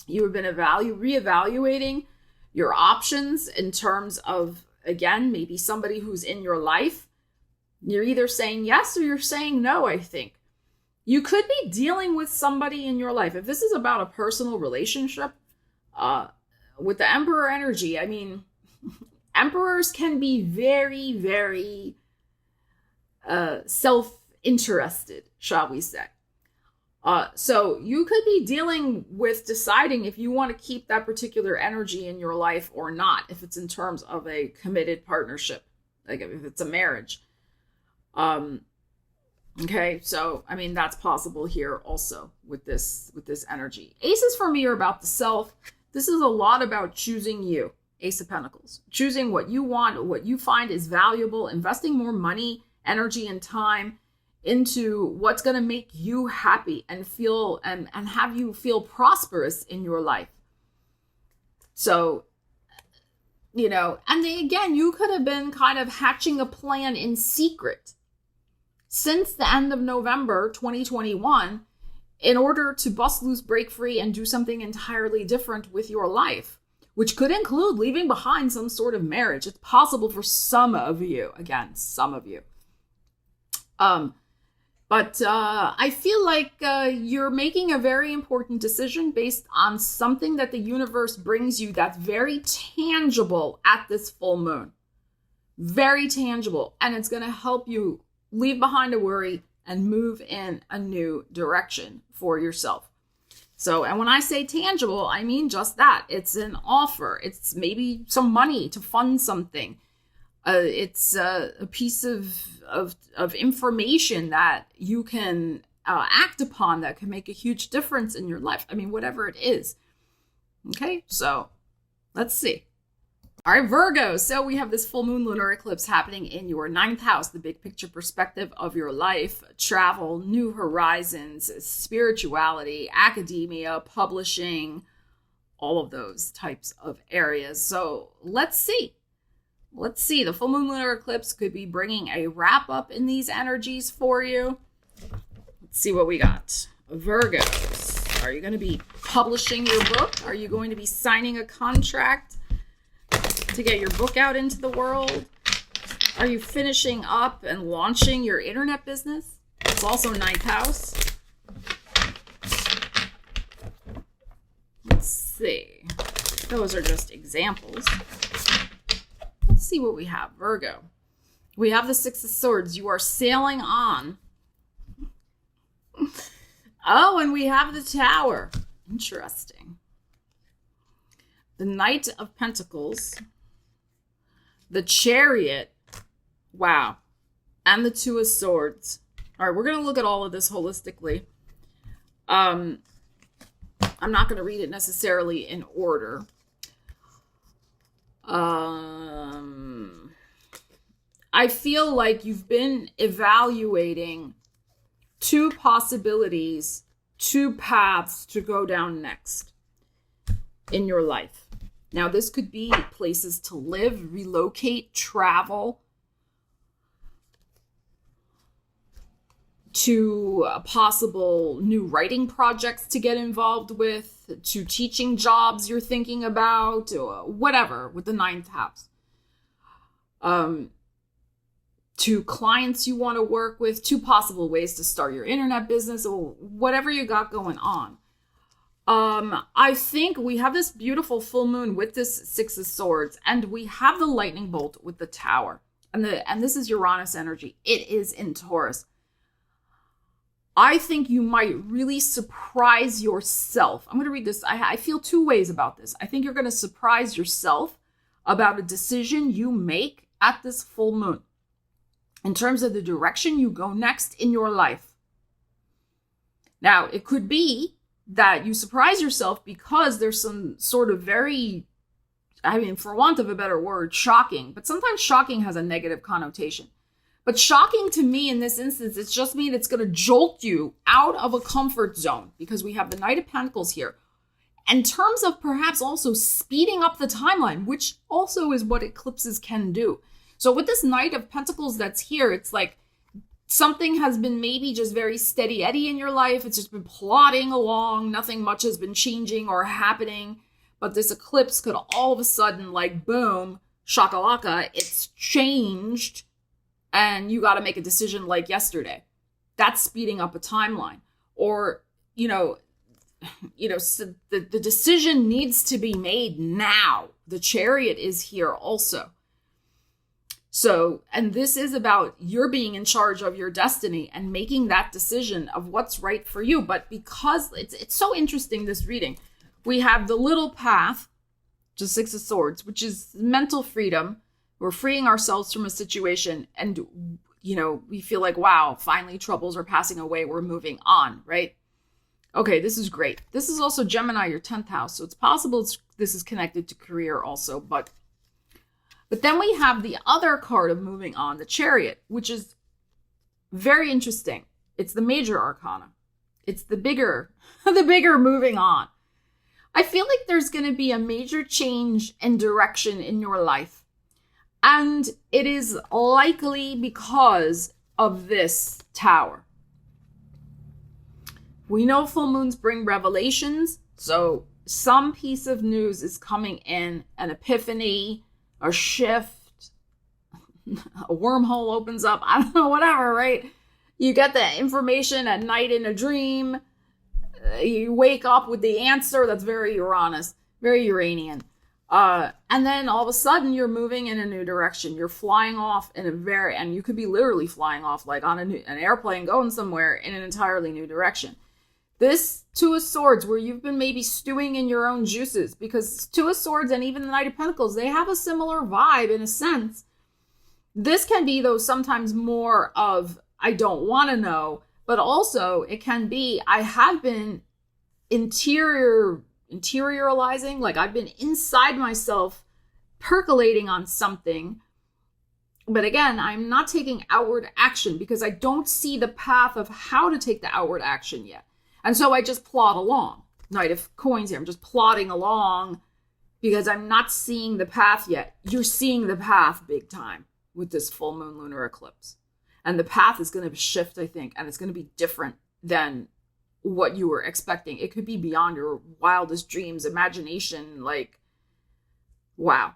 you have been reevaluating your options in terms of, again, maybe somebody who's in your life. You're either saying yes or you're saying no, I think. You could be dealing with somebody in your life. If this is about a personal relationship, with the Emperor energy, I mean, Emperors can be very, very self-interested, shall we say. So you could be dealing with deciding if you want to keep that particular energy in your life or not, if it's in terms of a committed partnership, like if it's a marriage. Okay, so, I mean, that's possible here also with this energy. Aces for me are about the self. This is a lot about choosing you, Ace of Pentacles. Choosing what you want, what you find is valuable, investing more money, energy, and time into what's going to make you happy and feel and have you feel prosperous in your life. So, and again, you could have been kind of hatching a plan in secret since the end of November 2021 in order to bust loose, break free, and do something entirely different with your life, which could include leaving behind some sort of marriage. It's possible for some of you. Again, some of you. But I feel like you're making a very important decision based on something that the universe brings you that's very tangible at this full moon. Very tangible. And it's going to help you leave behind a worry and move in a new direction for yourself. So, and when I say tangible, I mean just that. It's an offer. It's maybe some money to fund something. It's a piece of information that you can act upon that can make a huge difference in your life. I mean, whatever it is. Okay, so let's see. All right, Virgo. So we have this full moon lunar eclipse happening in your 9th house, the big picture perspective of your life, travel, new horizons, spirituality, academia, publishing, all of those types of areas. So let's see. The full moon lunar eclipse could be bringing a wrap up in these energies for you. Let's see what we got. Virgos, are you going to be publishing your book? Are you going to be signing a contract to get your book out into the world? Are you finishing up and launching your internet business? It's also 9th house. Let's see. Those are just examples. Let's see what we have. Virgo. We have the 6 of Swords. You are sailing on. Oh, and we have the Tower. Interesting. The Knight of Pentacles. The Chariot. Wow. And the 2 of Swords. All right, we're going to look at all of this holistically. I'm not going to read it necessarily in order. I feel like you've been evaluating 2 possibilities, 2 paths to go down next in your life. Now, this could be places to live, relocate, travel, to possible new writing projects to get involved with, to teaching jobs you're thinking about, or whatever, with the 9th house. To clients you want to work with, 2 possible ways to start your internet business, or whatever you got going on. I think we have this beautiful full moon with this 6 of Swords, and we have the lightning bolt with the Tower. And this is Uranus energy. It is in Taurus. I think you might really surprise yourself. I'm going to read this. I feel 2 ways about this. I think you're going to surprise yourself about a decision you make at this full moon in terms of the direction you go next in your life. Now, it could be that you surprise yourself because there's some sort of very, for want of a better word, shocking. But sometimes shocking has a negative connotation. But shocking to me in this instance, it's just mean it's going to jolt you out of a comfort zone because we have the Knight of Pentacles here. In terms of perhaps also speeding up the timeline, which also is what eclipses can do. So with this Knight of Pentacles that's here, it's like something has been maybe just very steady Eddie in your life. It's just been plodding along. Nothing much has been changing or happening. But this eclipse could all of a sudden, like, boom, shakalaka, it's changed. And you got to make a decision like yesterday. That's speeding up a timeline. Or, so the decision needs to be made now. The Chariot is here also. So, and this is about you're being in charge of your destiny and making that decision of what's right for you. But because it's so interesting, this reading, we have the little path, just 6 of Swords, which is mental freedom. We're freeing ourselves from a situation and, we feel like, wow, finally troubles are passing away. We're moving on, right? Okay, this is great. This is also Gemini, your 10th house. So it's possible this is connected to career also. But then we have the other card of moving on, the Chariot, which is very interesting. It's the major arcana. It's the bigger moving on. I feel like there's going to be a major change in direction in your life. And it is likely because of this Tower. We know full moons bring revelations. So some piece of news is coming in, an epiphany, a shift, a wormhole opens up. I don't know, whatever, right? You get the information at night in a dream. You wake up with the answer. That's very Uranus, very Uranian. And then all of a sudden you're moving in a new direction. You're flying off and you could be literally flying off like on an airplane going somewhere in an entirely new direction. This 2 of Swords, where you've been maybe stewing in your own juices, because 2 of Swords and even the Knight of Pentacles, they have a similar vibe in a sense. This can be, though, sometimes more of, I don't want to know, but also it can be, I have been interiorizing, like I've been inside myself percolating on something. But again, I'm not taking outward action because I don't see the path of how to take the outward action yet. And so I just plod along. Knight of Coins here. I'm just plodding along because I'm not seeing the path yet. You're seeing the path big time with this full moon lunar eclipse. And the path is going to shift, I think, and it's going to be different than what you were expecting. It could be beyond your wildest dreams, imagination, like, wow.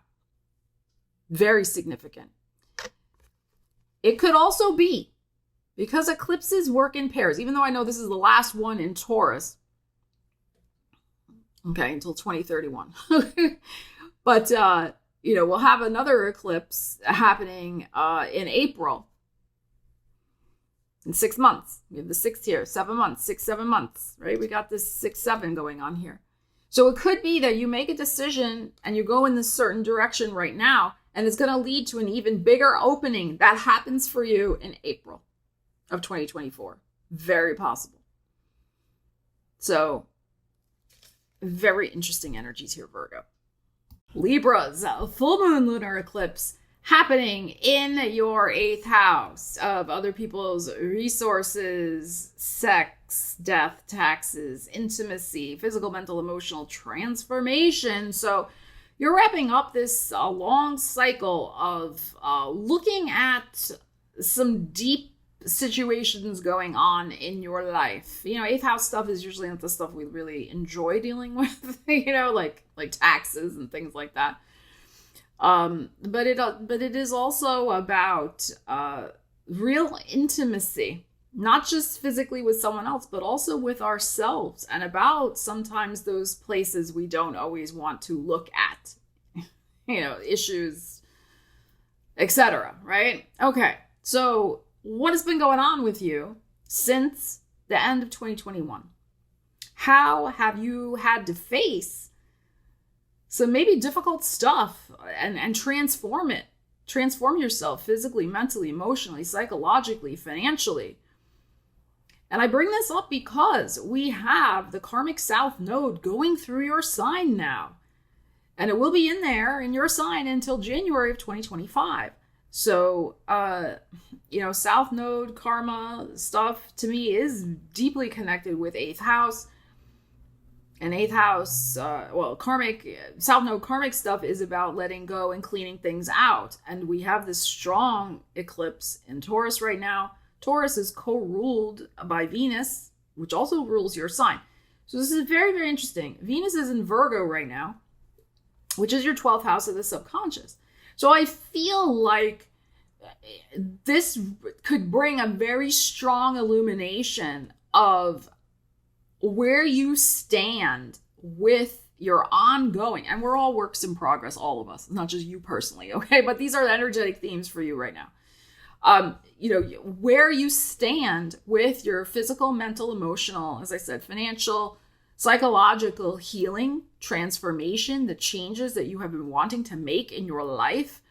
Very significant. It could also be, because eclipses work in pairs, even though I know this is the last one in Taurus, okay, until 2031. But, we'll have another eclipse happening in April. In 6 months. We have the 6 here, 7 months, 6, 7 months, right? We got this 6, 7 going on here. So it could be that you make a decision and you go in this certain direction right now, and it's going to lead to an even bigger opening that happens for you in April of 2024. Very possible. So very interesting energies here, Virgo. Libras, full moon lunar eclipse happening in your 8th house of other people's resources, sex, death, taxes, intimacy, physical, mental, emotional transformation. So you're wrapping up this long cycle of looking at some deep situations going on in your life. 8th house stuff is usually not the stuff we really enjoy dealing with, like taxes and things like that. But it is also about real intimacy, not just physically with someone else, but also with ourselves, and about sometimes those places we don't always want to look at, issues, etc. Right? Okay. So what has been going on with you since the end of 2021? How have you had to face some maybe difficult stuff and transform yourself physically, mentally, emotionally, psychologically, financially? And I bring this up because we have the karmic south node going through your sign now, and it will be in there in your sign until January of 2025. So, south node karma stuff to me is deeply connected with 8th house. And 8th house, karmic, south node karmic stuff is about letting go and cleaning things out. And we have this strong eclipse in Taurus right now. Taurus is co-ruled by Venus, which also rules your sign. So this is very, very interesting. Venus is in Virgo right now, which is your 12th house of the subconscious. So I feel like this could bring a very strong illumination of where you stand with your ongoing, and we're all works in progress, all of us, not just you personally, okay? But these are the energetic themes for you right now. Where you stand with your physical, mental, emotional, as I said, financial, psychological healing, transformation, the changes that you have been wanting to make in your life,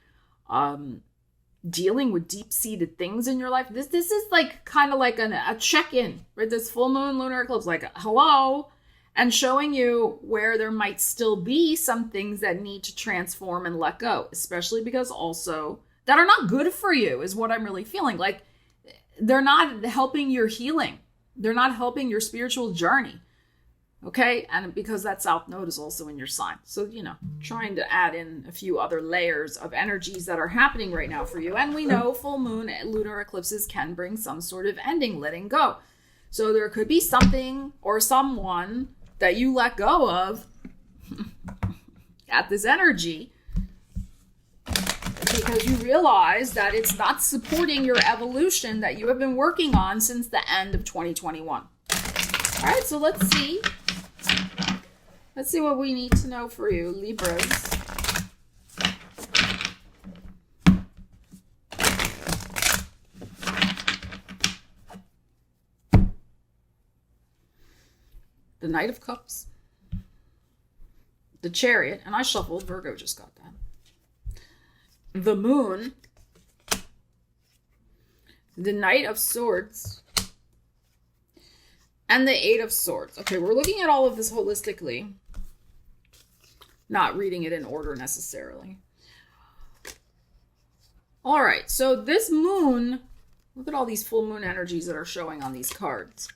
dealing with deep-seated things in your life. This is like kind of like a check-in, right? This full moon lunar eclipse, like hello, and showing you where there might still be some things that need to transform and let go, especially because also that are not good for you is what I'm really feeling. Like they're not helping your healing. They're not helping your spiritual journey. Okay, and because that south node is also in your sign. So, trying to add in a few other layers of energies that are happening right now for you. And we know full moon lunar eclipses can bring some sort of ending, letting go. So there could be something or someone that you let go of at this energy because you realize that it's not supporting your evolution that you have been working on since the end of 2021. All right, so let's see. Let's see what we need to know for you, Libras. The Knight of Cups. The Chariot. And I shuffled. Virgo just got that. The Moon. The Knight of Swords. And the Eight of Swords. Okay, we're looking at all of this holistically. Not reading it in order necessarily. All right, so this moon, look at all these full moon energies that are showing on these cards.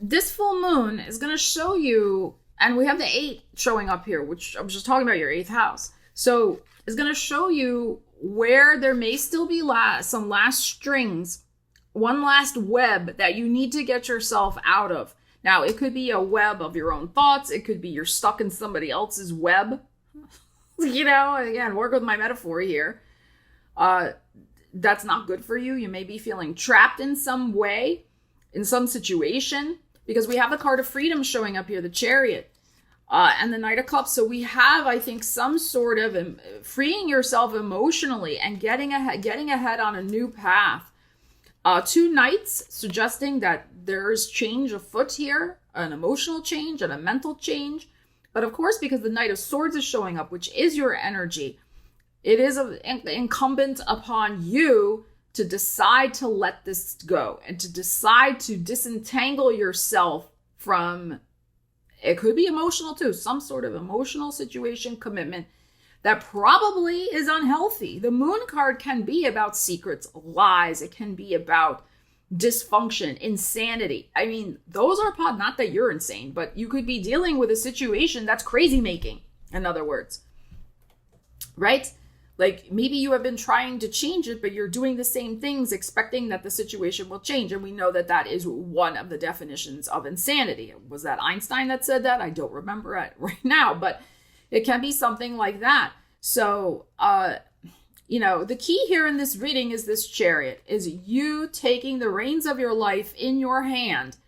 This full moon is going to show you, and we have the 8 showing up here, which I was just talking about your 8th house. So it's going to show you where there may still be some last strings, one last web that you need to get yourself out of. Now, it could be a web of your own thoughts. It could be you're stuck in somebody else's web. You know, again, work with my metaphor here. That's not good for you. You may be feeling trapped in some way, in some situation, because we have the card of freedom showing up here, the Chariot, and the Knight of Cups. So we have, I think, some sort of freeing yourself emotionally and getting ahead on a new path. 2 Knights suggesting that there's change afoot here, an emotional change and a mental change. But of course, because the Knight of Swords is showing up, which is your energy, it is incumbent upon you to decide to let this go and to decide to disentangle yourself from, it could be emotional too, some sort of emotional situation, commitment that probably is unhealthy. The Moon card can be about secrets, lies. It can be about dysfunction, insanity. I mean, those are not that you're insane, but you could be dealing with a situation that's crazy making, in other words, right? Like maybe you have been trying to change it, but you're doing the same things expecting that the situation will change. And we know that that is one of the definitions of insanity. Was that Einstein that said that? I don't remember it right now, but it can be something like that. So, you know, the key here in this reading is this Chariot, is you taking the reins of your life in your hand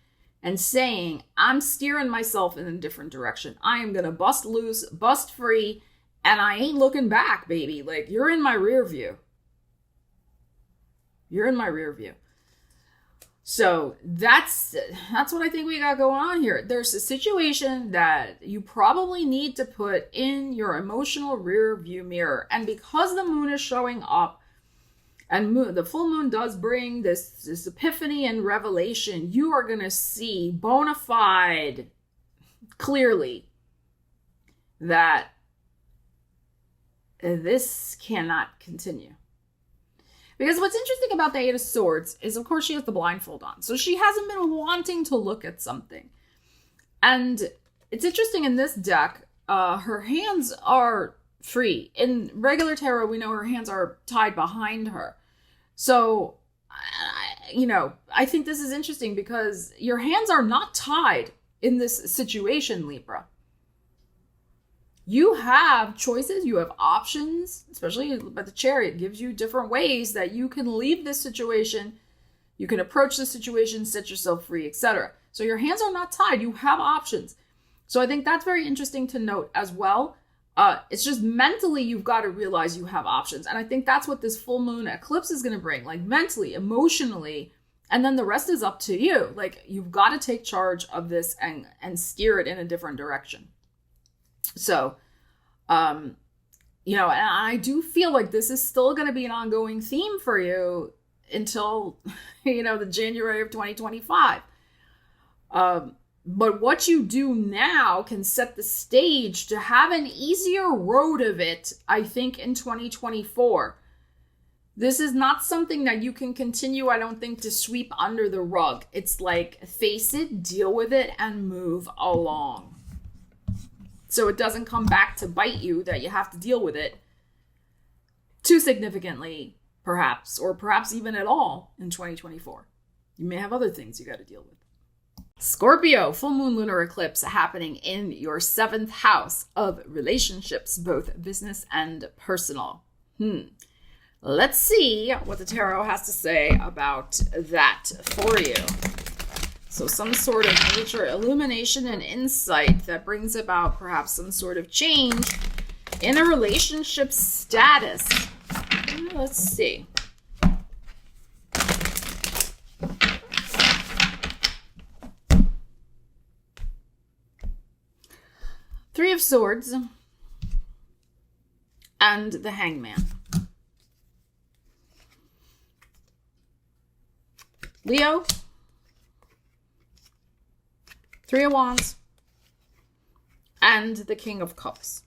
and saying, I'm steering myself in a different direction. I am going to bust loose, bust free, and I ain't looking back, baby. Like, you're in my rear view. You're in my rear view. So that's what I think we got going on here. There's a situation that you probably need to put in your emotional rear view mirror. And because the moon is showing up, and the full moon does bring this epiphany and revelation, you are going to see bona fide, clearly, that this cannot continue. Because what's interesting about the 8 of Swords is, of course, she has the blindfold on. So she hasn't been wanting to look at something. And it's interesting in this deck, her hands are free. In regular tarot, we know her hands are tied behind her. So, you know, I think this is interesting because your hands are not tied in this situation, Libra. You have choices, you have options, especially but the Chariot gives you different ways that you can leave this situation, you can approach the situation, set yourself free, etc. So your hands are not tied, you have options. So I think that's very interesting to note as well. It's just mentally you've got to realize you have options. And I think that's what this full moon eclipse is going to bring, like mentally, emotionally, and then the rest is up to you. Like you've got to take charge of this and steer it in a different direction. So, you know, and I do feel like this is still going to be an ongoing theme for you until, you know, the January of 2025. But what you do now can set the stage to have an easier road of it, I think, in 2024. This is not something that you can continue, I don't think, to sweep under the rug. It's like, face it, deal with it, and move along. So it doesn't come back to bite you that you have to deal with it too significantly, perhaps, or perhaps even at all in 2024. You may have other things you got to deal with. Scorpio, full moon lunar eclipse happening in your 7th house of relationships, both business and personal. Let's see what the tarot has to say about that for you. So some sort of major illumination and insight that brings about perhaps some sort of change in a relationship status. Let's see. Three of Swords and the Hangman. Leo, 3 of Wands, and the King of Cups.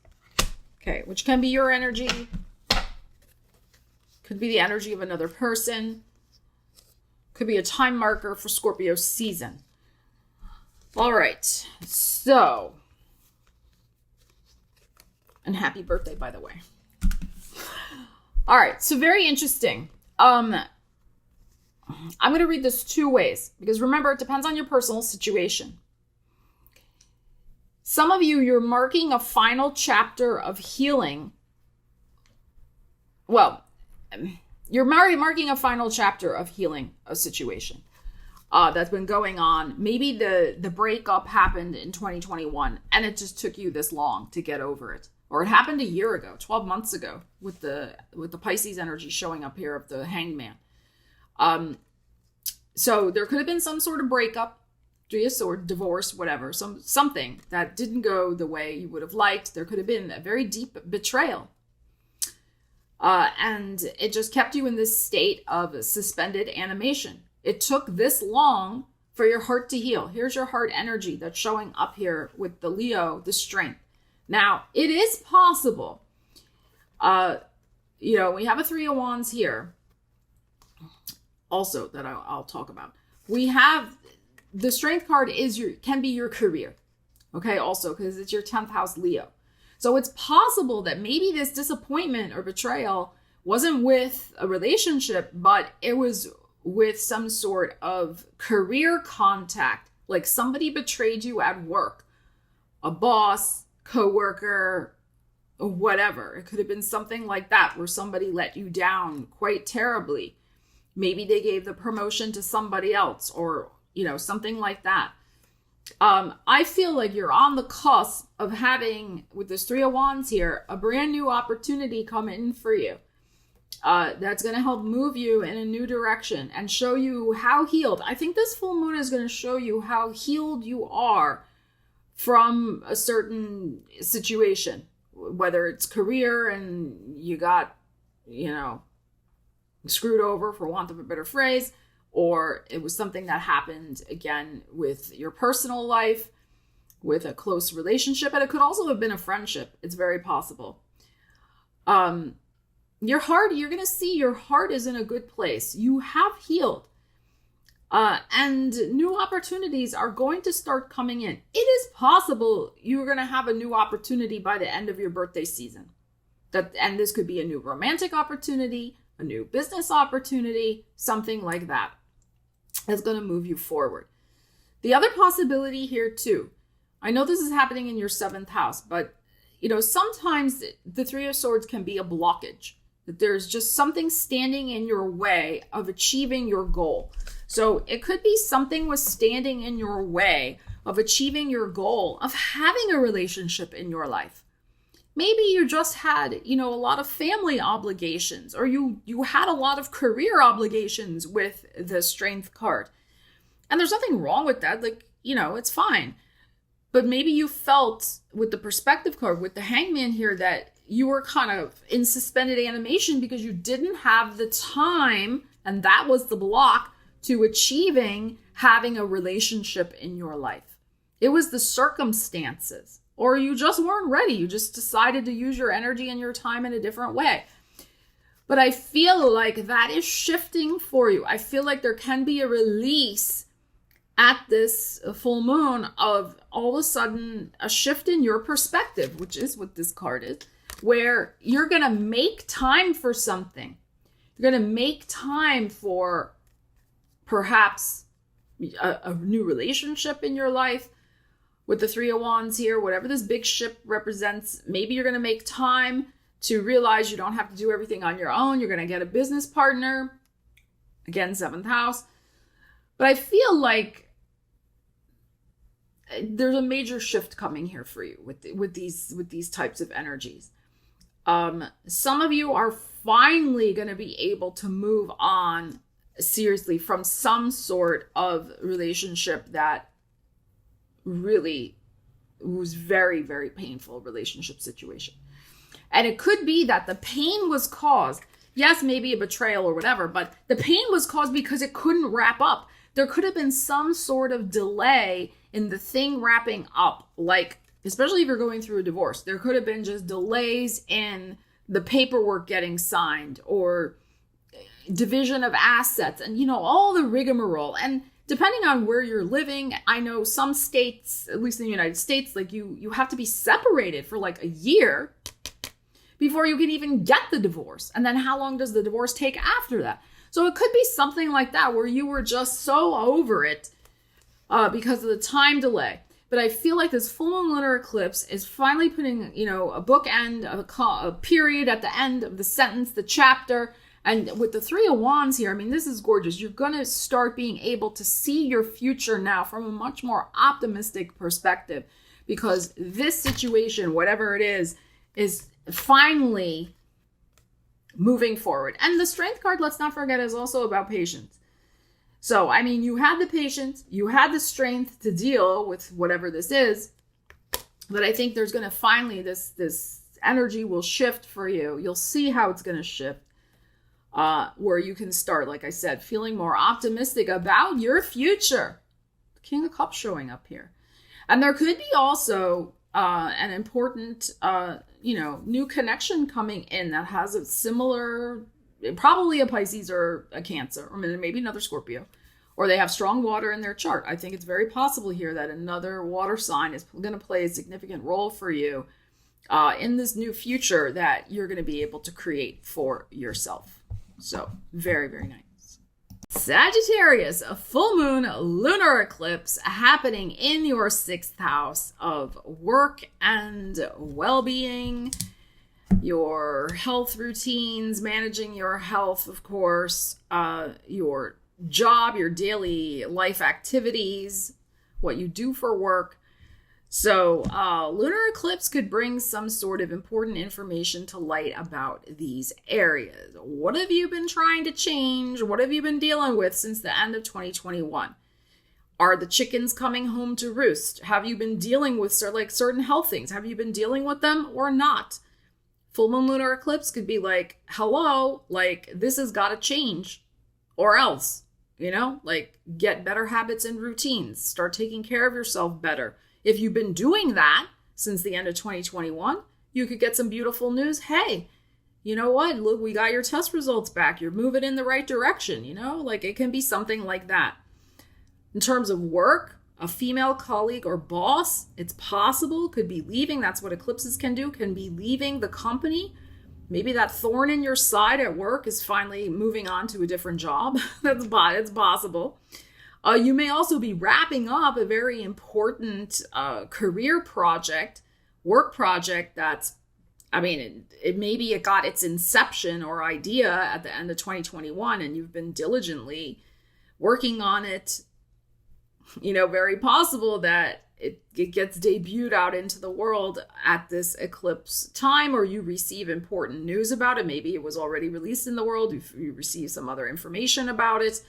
Okay, which can be your energy. Could be the energy of another person. Could be a time marker for Scorpio season. All right, so, and happy birthday, by the way. All right, so very interesting. I'm going to read this two ways because remember, it depends on your personal situation. Some of you, you're marking a final chapter of healing. Well, you're marking a final chapter of healing a situation that's been going on. Maybe the breakup happened in 2021 and it just took you this long to get over it. Or it happened a year ago, 12 months ago, with the Pisces energy showing up here of the Hanged Man. So there could have been some sort of breakup, or divorce, whatever, something that didn't go the way you would have liked. There could have been a very deep betrayal. And it just kept you in this state of suspended animation. It took this long for your heart to heal. Here's your heart energy that's showing up here with the Leo, the strength. Now, it is possible, we have a Three of Wands here also that I'll talk about. We have the Strength card can be your career, okay, also because it's your 10th house Leo. So it's possible that maybe this disappointment or betrayal wasn't with a relationship, but it was with some sort of career contact, like somebody betrayed you at work, a boss, coworker, whatever. It could have been something like that where somebody let you down quite terribly. Maybe they gave the promotion to somebody else or, something like that. I feel like you're on the cusp of having, with this Three of Wands here, a brand new opportunity come in for you. That's going to help move you in a new direction and show you how healed. I think this full moon is going to show you how healed you are from a certain situation, whether it's career and you got, screwed over, for want of a better phrase, or it was something that happened again with your personal life, with a close relationship, and it could also have been a friendship. It's very possible. Your heart, you're going to see your heart is in a good place. You have healed. And new opportunities are going to start coming in. It is possible you're going to have a new opportunity by the end of your birthday season. And this could be a new romantic opportunity, a new business opportunity, something like that. That's going to move you forward. The other possibility here too, I know this is happening in your 7th house, but sometimes the Three of Swords can be a blockage. That there's just something standing in your way of achieving your goal. So it could be something was standing in your way of achieving your goal of having a relationship in your life. Maybe you just had, a lot of family obligations, or you had a lot of career obligations with the Strength card. And there's nothing wrong with that. It's fine. But maybe you felt with the Perspective card, with the Hangman here, that you were kind of in suspended animation because you didn't have the time, and that was the block to achieving having a relationship in your life. It was the circumstances. Or you just weren't ready. You just decided to use your energy and your time in a different way. But I feel like that is shifting for you. I feel like there can be a release at this full moon of all of a sudden a shift in your perspective, which is what this card is, where you're going to make time for something. You're going to make time for perhaps a new relationship in your life. With the Three of Wands here, whatever this big ship represents, maybe you're going to make time to realize you don't have to do everything on your own. You're going to get a business partner. Again, 7th house. But I feel like there's a major shift coming here for you with these types of energies. Some of you are finally going to be able to move on seriously from some sort of relationship that really was very, very painful relationship situation. And it could be that the pain was caused, yes, maybe a betrayal or whatever, but the pain was caused because it couldn't wrap up. There could have been some sort of delay in the thing wrapping up, like especially if you're going through a divorce. There could have been just delays in the paperwork getting signed, or division of assets, and, you know, all the rigmarole. And depending on where you're living, I know some states, at least in the United States, like you have to be separated for like a year before you can even get the divorce. And then how long does the divorce take after that? So it could be something like that, where you were just so over it because of the time delay. But I feel like this full moon lunar eclipse is finally putting, you know, a bookend, a period at the end of the sentence, the chapter. And with the Three of Wands here, I mean, this is gorgeous. You're going to start being able to see your future now from a much more optimistic perspective, because this situation, whatever it is finally moving forward. And the Strength card, let's not forget, is also about patience. So, I mean, you had the patience, you had the strength to deal with whatever this is, but I think there's going to finally, this energy will shift for you. You'll see how it's going to shift. Where you can start, like I said, feeling more optimistic about your future. The King of Cups showing up here. And there could be also an important, new connection coming in that has a similar, probably a Pisces or a Cancer, or maybe another Scorpio, or they have strong water in their chart. I think it's very possible here that another water sign is going to play a significant role for you in this new future that you're going to be able to create for yourself. So, very, very nice. Sagittarius, a full moon lunar eclipse happening in your 6th house of work and well-being, your health routines, managing your health, of course, your job, your daily life activities, what you do for work. So, lunar eclipse could bring some sort of important information to light about these areas. What have you been trying to change? What have you been dealing with since the end of 2021? Are the chickens coming home to roost? Have you been dealing with certain health things? Have you been dealing with them or not? Full moon lunar eclipse could be like, hello, like this has got to change, or else, get better habits and routines. Start taking care of yourself better. If you've been doing that since the end of 2021, you could get some beautiful news. Hey, you know what? Look, we got your test results back. You're moving in the right direction, it can be something like that. In terms of work, a female colleague or boss, it's possible, could be leaving. That's what eclipses can do, can be leaving the company. Maybe that thorn in your side at work is finally moving on to a different job. It's possible. You may also be wrapping up a very important career project, work project that's, maybe it got its inception or idea at the end of 2021 and you've been diligently working on it. Very possible that it gets debuted out into the world at this eclipse time, or you receive important news about it. Maybe it was already released in the world. You receive some other information about it.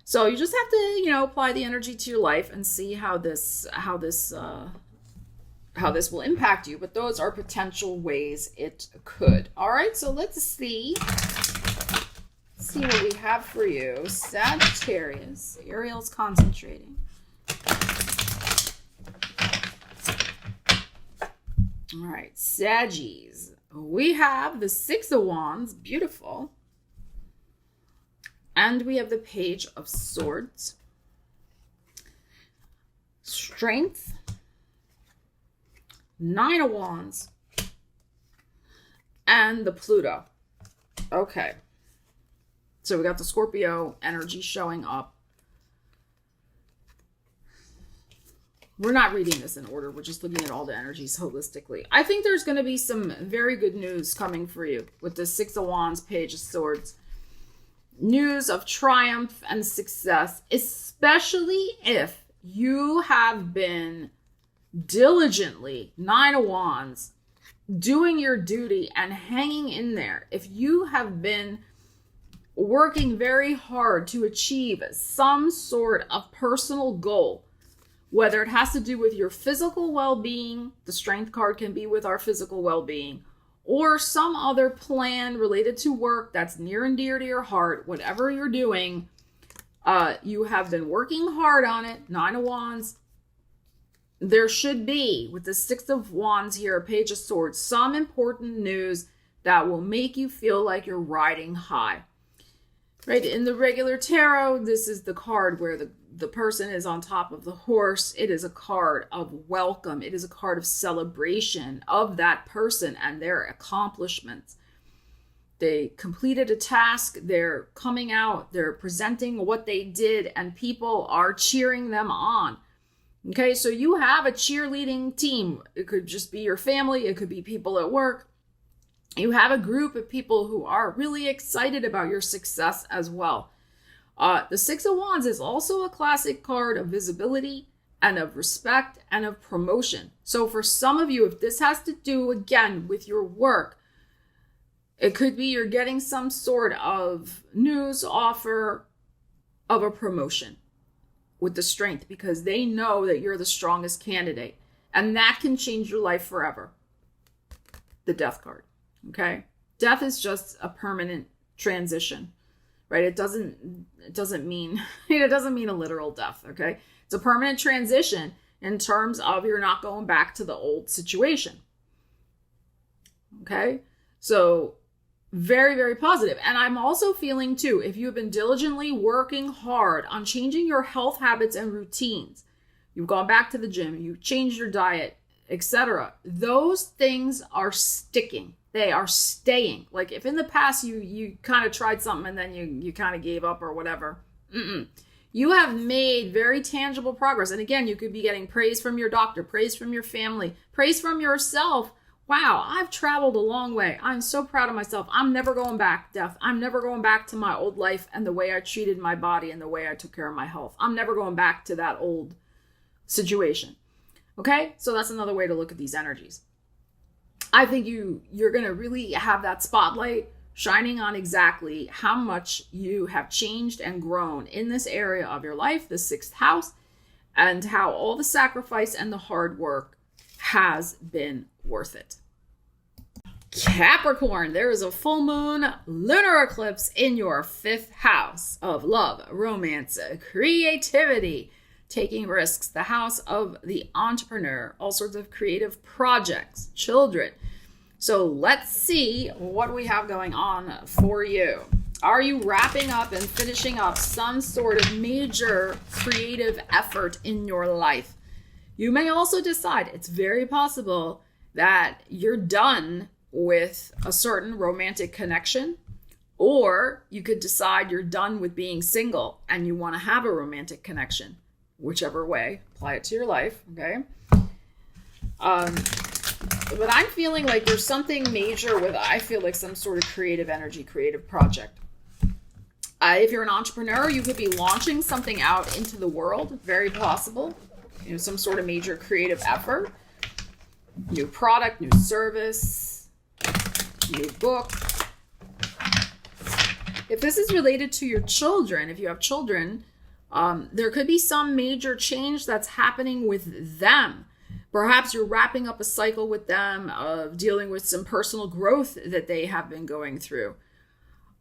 So you just have to, apply the energy to your life and see how this will impact you. But those are potential ways it could. All right, so let's see what we have for you. Sagittarius. Ariel's concentrating. All right, Saggies. We have the 6 of Wands. Beautiful. And we have the Page of Swords, Strength, 9 of Wands, and the Pluto. Okay. So we got the Scorpio energy showing up. We're not reading this in order. We're just looking at all the energies holistically. I think there's going to be some very good news coming for you with the 6 of Wands, Page of Swords. News of triumph and success, especially if you have been diligently, 9 of Wands, doing your duty and hanging in there. If you have been working very hard to achieve some sort of personal goal, whether it has to do with your physical well-being, the Strength card can be with our physical well-being, or some other plan related to work that's near and dear to your heart, whatever you're doing, you have been working hard on it, 9 of Wands. there should be, with the Six of Wands here, Page of Swords, some important news that will make you feel like you're riding high. Right? In the regular tarot, this is the card where the person is on top of the horse. It is a card of welcome. It is a card of celebration of that person and their accomplishments. They completed a task, they're coming out, they're presenting what they did, and people are cheering them on. Okay, so you have a cheerleading team. It could just be your family, it could be people at work. You have a group of people who are really excited about your success as well. The Six of Wands is also a classic card of visibility and of respect and of promotion. So for some of you, if this has to do, again, with your work, it could be you're getting some sort of news offer of a promotion with the Strength, because they know that you're the strongest candidate. And that can change your life forever. The Death card. Okay, death is just a permanent transition, right? It doesn't mean it doesn't mean a literal death. Okay, it's a permanent transition in terms of you're not going back to the old situation. Okay, so very, very positive. And I'm also feeling too, if you've been diligently working hard on changing your health habits and routines, you've gone back to the gym, you've changed your diet, etc., those things are sticking. They are staying. Like if in the past you kind of tried something and then you kind of gave up or whatever. You have made very tangible progress. And again, you could be getting praise from your doctor, praise from your family, praise from yourself. Wow, I've traveled a long way. I'm so proud of myself. I'm never going back, Death. I'm never going back to my old life and the way I treated my body and the way I took care of my health. I'm never going back to that old situation. Okay, so that's another way to look at these energies. I think you're going to really have that spotlight shining on exactly how much you have changed and grown in this area of your life, the 6th house, and how all the sacrifice and the hard work has been worth it. Capricorn, there is a full moon lunar eclipse in your 5th house of love, romance, creativity, taking risks, the house of the entrepreneur, all sorts of creative projects, children. So let's see what we have going on for you. Are you wrapping up and finishing up some sort of major creative effort in your life? You may also decide, it's very possible that you're done with a certain romantic connection, or you could decide you're done with being single and you want to have a romantic connection. Whichever way, apply it to your life, okay? But I'm feeling like there's something major with, I feel like some sort of creative energy, creative project. If you're an entrepreneur, you could be launching something out into the world, very possible. You know, some sort of major creative effort. New product, new service, new book. If this is related to your children, if you have children, there could be some major change that's happening with them. Perhaps you're wrapping up a cycle with them of dealing with some personal growth that they have been going through.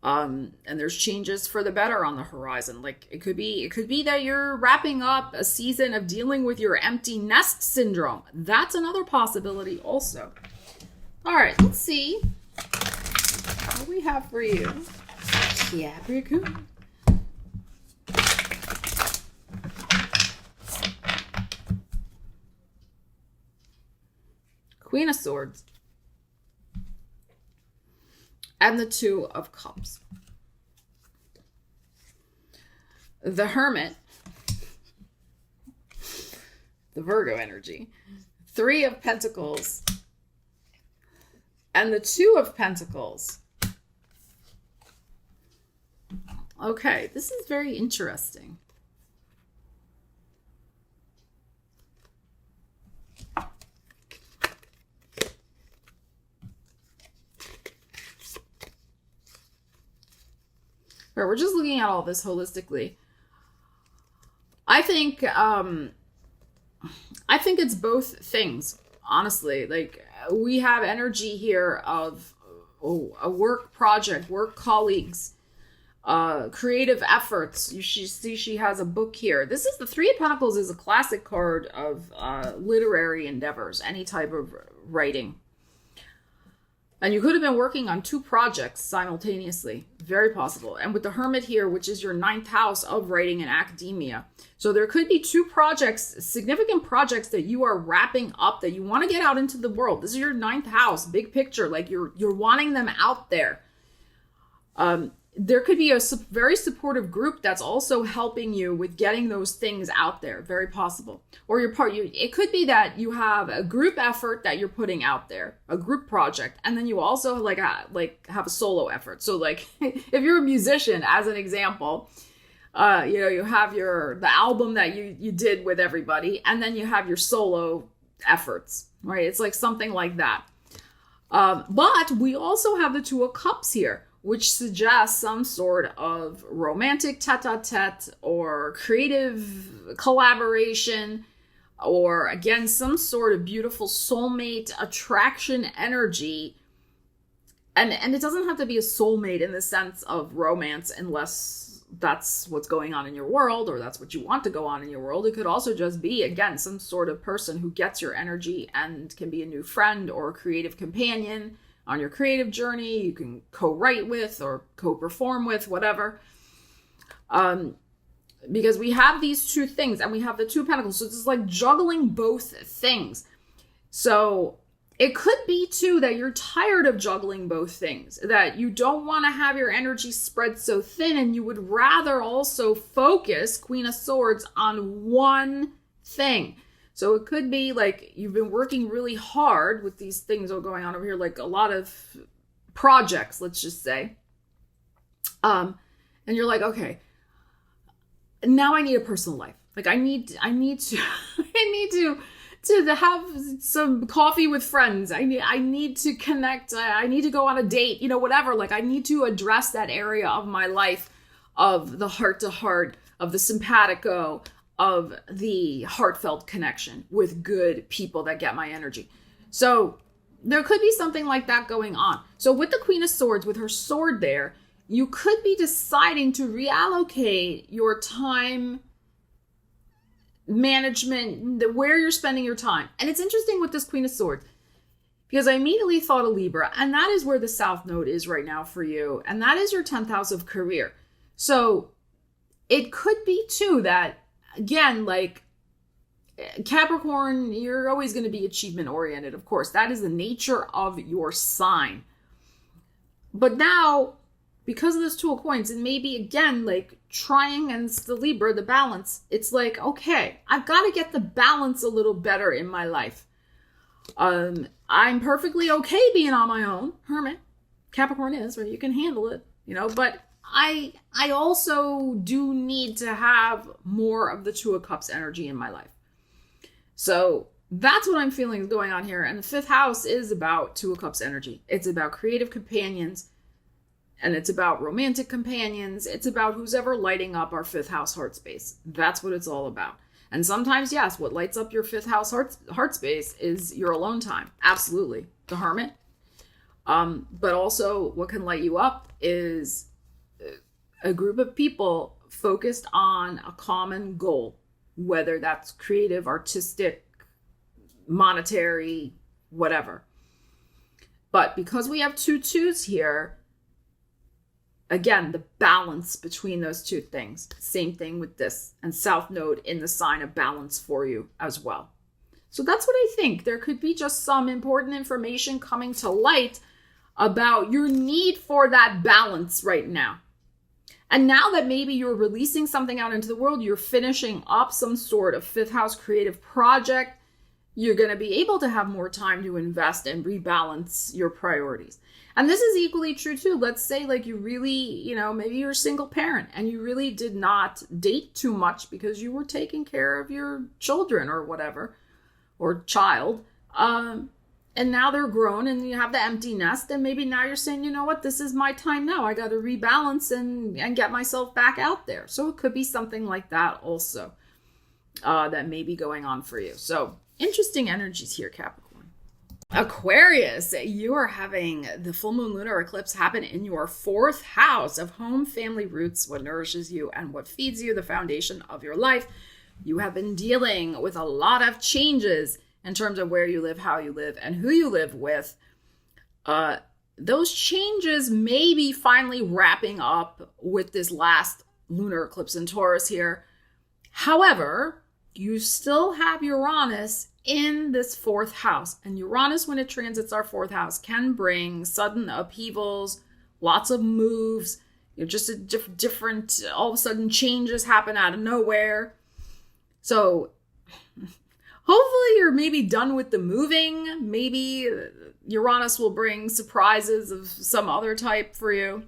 And there's changes for the better on the horizon. Like it could be that you're wrapping up a season of dealing with your empty nest syndrome. That's another possibility also. All right, let's see what we have for you. Capricorn. Queen of Swords. And the Two of Cups. The Hermit. The Virgo energy. 3 of Pentacles. And the 2 of Pentacles. Okay, this is very interesting. Right, we're just looking at all this holistically. I think it's both things, honestly. Like we have energy here of a work project, work colleagues, creative efforts. See she has a book here. This is the Three of Pentacles, is a classic card of literary endeavors, any type of writing. And you could have been working on 2 projects simultaneously. Very possible. And with the Hermit here, which is your 9th house of writing and academia. So there could be 2 projects, significant projects that you are wrapping up, that you want to get out into the world. This is your 9th house, big picture. Like you're wanting them out there. There could be a very supportive group that's also helping you with getting those things out there. Very possible. Or it could be that you have a group effort that you're putting out there, a group project, and then you also have a solo effort. So like if you're a musician, as an example, you have the album that you did with everybody, and then you have your solo efforts, right? It's like something like that. But we also have the Two of Cups here, which suggests some sort of romantic tete-a-tete or creative collaboration, or again, some sort of beautiful soulmate attraction energy. And it doesn't have to be a soulmate in the sense of romance, unless that's what's going on in your world, or that's what you want to go on in your world. It could also just be, again, some sort of person who gets your energy and can be a new friend or a creative companion on your creative journey. You can co-write with or co-perform with, whatever. Because we have these 2 things, and we have the Two of Pentacles. So it's like juggling both things. So it could be too that you're tired of juggling both things, that you don't want to have your energy spread so thin, and you would rather also focus, Queen of Swords, on one thing. So it could be like you've been working really hard with these things that are going on over here, like a lot of projects, let's just say. And you're like, okay, now I need a personal life. Like I need to to have some coffee with friends. I need to connect. I need to go on a date, whatever. Like I need to address that area of my life, of the heart to heart, of the simpatico, of the heartfelt connection with good people that get my energy. So there could be something like that going on. So with the Queen of Swords, with her sword there, you could be deciding to reallocate your time management, where you're spending your time. And it's interesting with this Queen of Swords, because I immediately thought of Libra, and that is where the South Node is right now for you. And that is your 10th house of career. So it could be too that, again, like Capricorn, you're always going to be achievement oriented. Of course, that is the nature of your sign. But now, because of this Two of Coins, and maybe again, like trying against the Libra, the balance, it's like, okay, I've got to get the balance a little better in my life. I'm perfectly okay being on my own, Hermit. Capricorn is, right? You can handle it, but I also do need to have more of the Two of Cups energy in my life. So that's what I'm feeling is going on here. And the 5th house is about Two of Cups energy. It's about creative companions, and it's about romantic companions. It's about who's ever lighting up our 5th house heart space. That's what it's all about. And sometimes, yes, what lights up your 5th house heart space is your alone time. Absolutely. The Hermit. But also what can light you up is a group of people focused on a common goal, whether that's creative, artistic, monetary, whatever. But because we have 2 twos here, again, the balance between those 2 things. Same thing with this. And South Node in the sign of balance for you as well. So that's what I think. There could be just some important information coming to light about your need for that balance right now. And now that maybe you're releasing something out into the world, you're finishing up some sort of 5th house creative project, you're going to be able to have more time to invest and rebalance your priorities. And this is equally true too. Let's say like you really, maybe you're a single parent and you really did not date too much because you were taking care of your children or whatever, or child. And now they're grown and you have the empty nest, and maybe now you're saying, you know what, this is my time now. I got to rebalance and get myself back out there. So it could be something like that also that may be going on for you. So interesting energies here, Capricorn. Aquarius, you are having the full moon lunar eclipse happen in your 4th house of home, family, roots, what nourishes you and what feeds you, the foundation of your life. You have been dealing with a lot of changes in terms of where you live, how you live, and who you live with. Those changes may be finally wrapping up with this last lunar eclipse in Taurus here. However, you still have Uranus in this 4th house. And Uranus, when it transits our 4th house, can bring sudden upheavals, lots of moves, just a different, all of a sudden changes happen out of nowhere. So hopefully you're maybe done with the moving. Maybe Uranus will bring surprises of some other type for you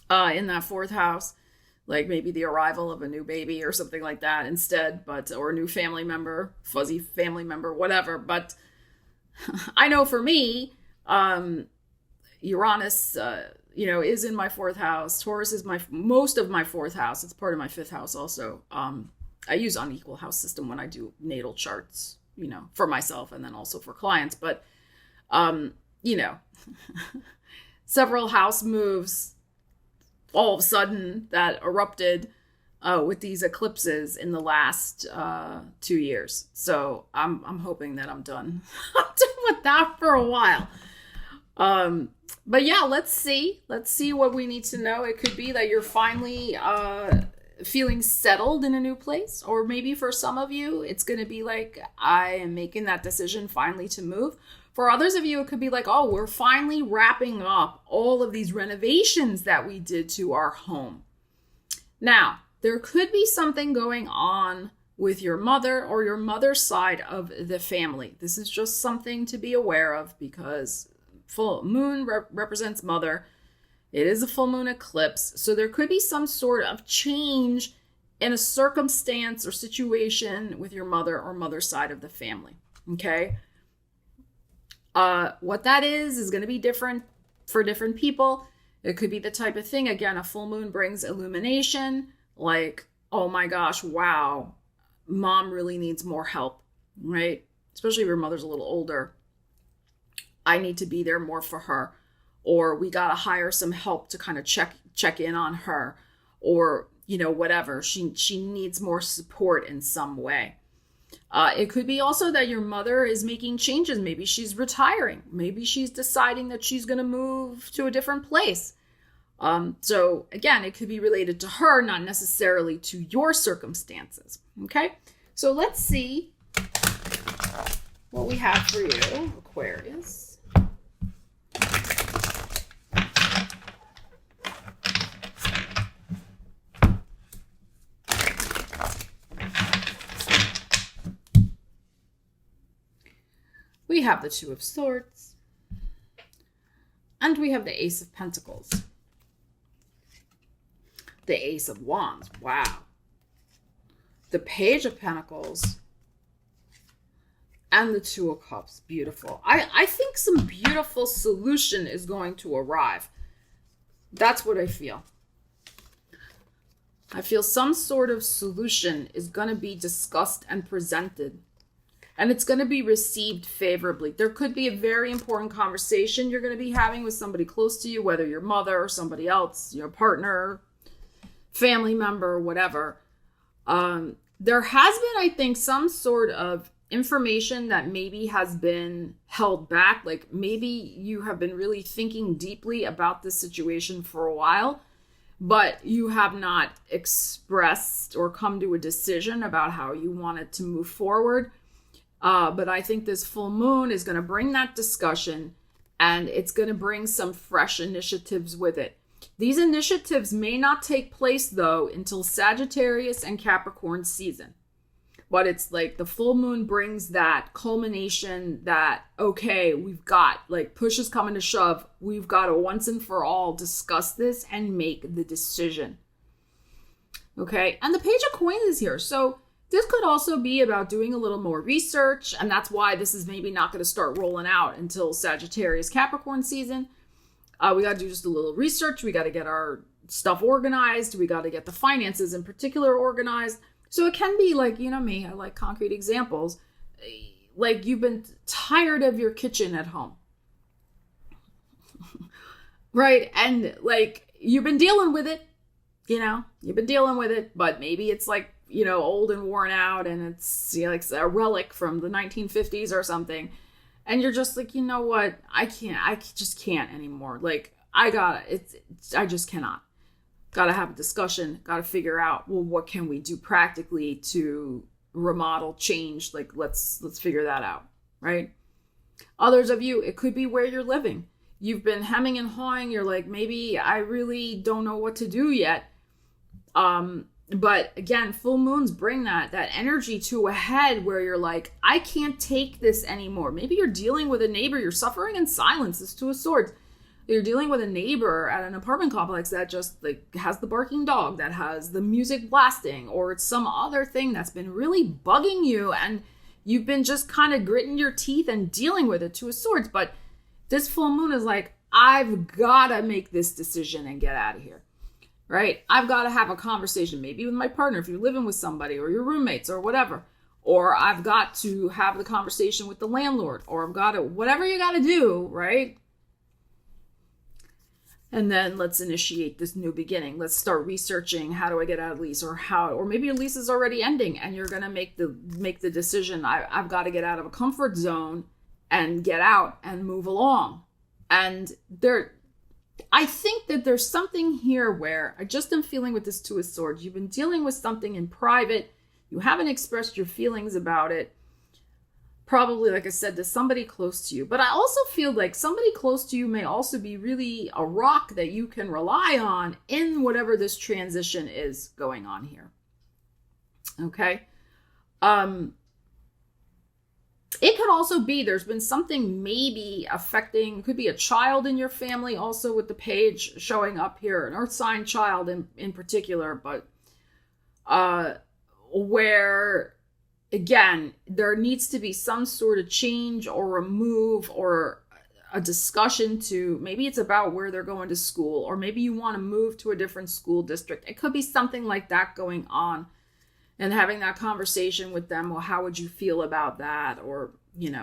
in that 4th house. Like maybe the arrival of a new baby or something like that instead, or a new family member, fuzzy family member, whatever. But I know for me, Uranus, is in my 4th house. Taurus is most of my 4th house. It's part of my 5th house also. I use unequal house system when I do natal charts, for myself and then also for clients. But, several house moves all of a sudden that erupted with these eclipses in the last 2 years. So I'm hoping that I'm done. I'm done with that for a while. But yeah, let's see what we need to know. It could be that you're finally feeling settled in a new place, or maybe for some of you, it's going to be like, I am making that decision finally to move. For others of you, it could be like, oh, we're finally wrapping up all of these renovations that we did to our home. Now, there could be something going on with your mother or your mother's side of the family. This is just something to be aware of because full moon represents mother. It is a full moon eclipse. So there could be some sort of change in a circumstance or situation with your mother or mother's side of the family. Okay? What that is going to be different for different people. It could be the type of thing, again, a full moon brings illumination, like, oh my gosh, wow, mom really needs more help, right? Especially if your mother's a little older. I need to be there more for her. Or we got to hire some help to kind of check in on her, or, whatever. She needs more support in some way. It could be also that your mother is making changes. Maybe she's retiring. Maybe she's deciding that she's going to move to a different place. So again, it could be related to her, not necessarily to your circumstances. Okay, so let's see what we have for you, Aquarius. We have the Two of Swords, and we have the Ace of Pentacles, the Ace of Wands, wow, the Page of Pentacles, and the Two of Cups, beautiful. I think some beautiful solution is going to arrive. That's what I feel. I feel some sort of solution is going to be discussed and presented. And it's going to be received favorably. There could be a very important conversation you're going to be having with somebody close to you, whether your mother or somebody else, your partner, family member, whatever. There has been, I think, some sort of information that maybe has been held back. Like maybe you have been really thinking deeply about this situation for a while, but you have not expressed or come to a decision about how you want it to move forward. But I think this full moon is going to bring that discussion, and it's going to bring some fresh initiatives with it. These initiatives may not take place, though, until Sagittarius and Capricorn season. But it's like the full moon brings that culmination that, okay, we've got, like, push is coming to shove. We've got to once and for all discuss this and make the decision. Okay, and the Page of Coins is here. So this could also be about doing a little more research, and that's why this is maybe not going to start rolling out until Sagittarius Capricorn season. We got to do just a little research. We got to get our stuff organized. We got to get the finances in particular organized. So it can be like, me, I like concrete examples. like you've been tired of your kitchen at home. Right? And like you've been dealing with it, you've been dealing with it, but maybe it's like, old and worn out and it's like a relic from the 1950s or something. And you're just like, you know what? I just can't anymore. Like I just cannot. Got to have a discussion, got to figure out, well, what can we do practically to remodel, change? Like, let's figure that out, right? Others of you, it could be where you're living. You've been hemming and hawing. You're like, maybe I really don't know what to do yet. But again, full moons bring that energy to a head where you're like, I can't take this anymore. Maybe you're dealing with a neighbor. You're suffering in silence. This Two of Swords. You're dealing with a neighbor at an apartment complex that just like has the barking dog, that has the music blasting, or it's some other thing that's been really bugging you and you've been just kind of gritting your teeth and dealing with it. Two of Swords. But this full moon is like, I've got to make this decision and get out of here, right? I've got to have a conversation, maybe with my partner, if you're living with somebody or your roommates or whatever, or I've got to have the conversation with the landlord, or I've got to, whatever you got to do, right? And then let's initiate this new beginning. Let's start researching, how do I get out of lease, or maybe your lease is already ending and you're going to make the decision. I've got to get out of a comfort zone and get out and move along. And I think that there's something here where I just am feeling with this Two of Swords. You've been dealing with something in private. You haven't expressed your feelings about it. Probably, like I said, to somebody close to you. But I also feel like somebody close to you may also be really a rock that you can rely on in whatever this transition is going on here. Okay? It could also be there's been something maybe affecting, could be a child in your family also with the page showing up here, an earth sign child in particular, but where, again, there needs to be some sort of change or a move or a discussion to, maybe it's about where they're going to school, or maybe you want to move to a different school district. It could be something like that going on. And having that conversation with them, well, how would you feel about that? Or,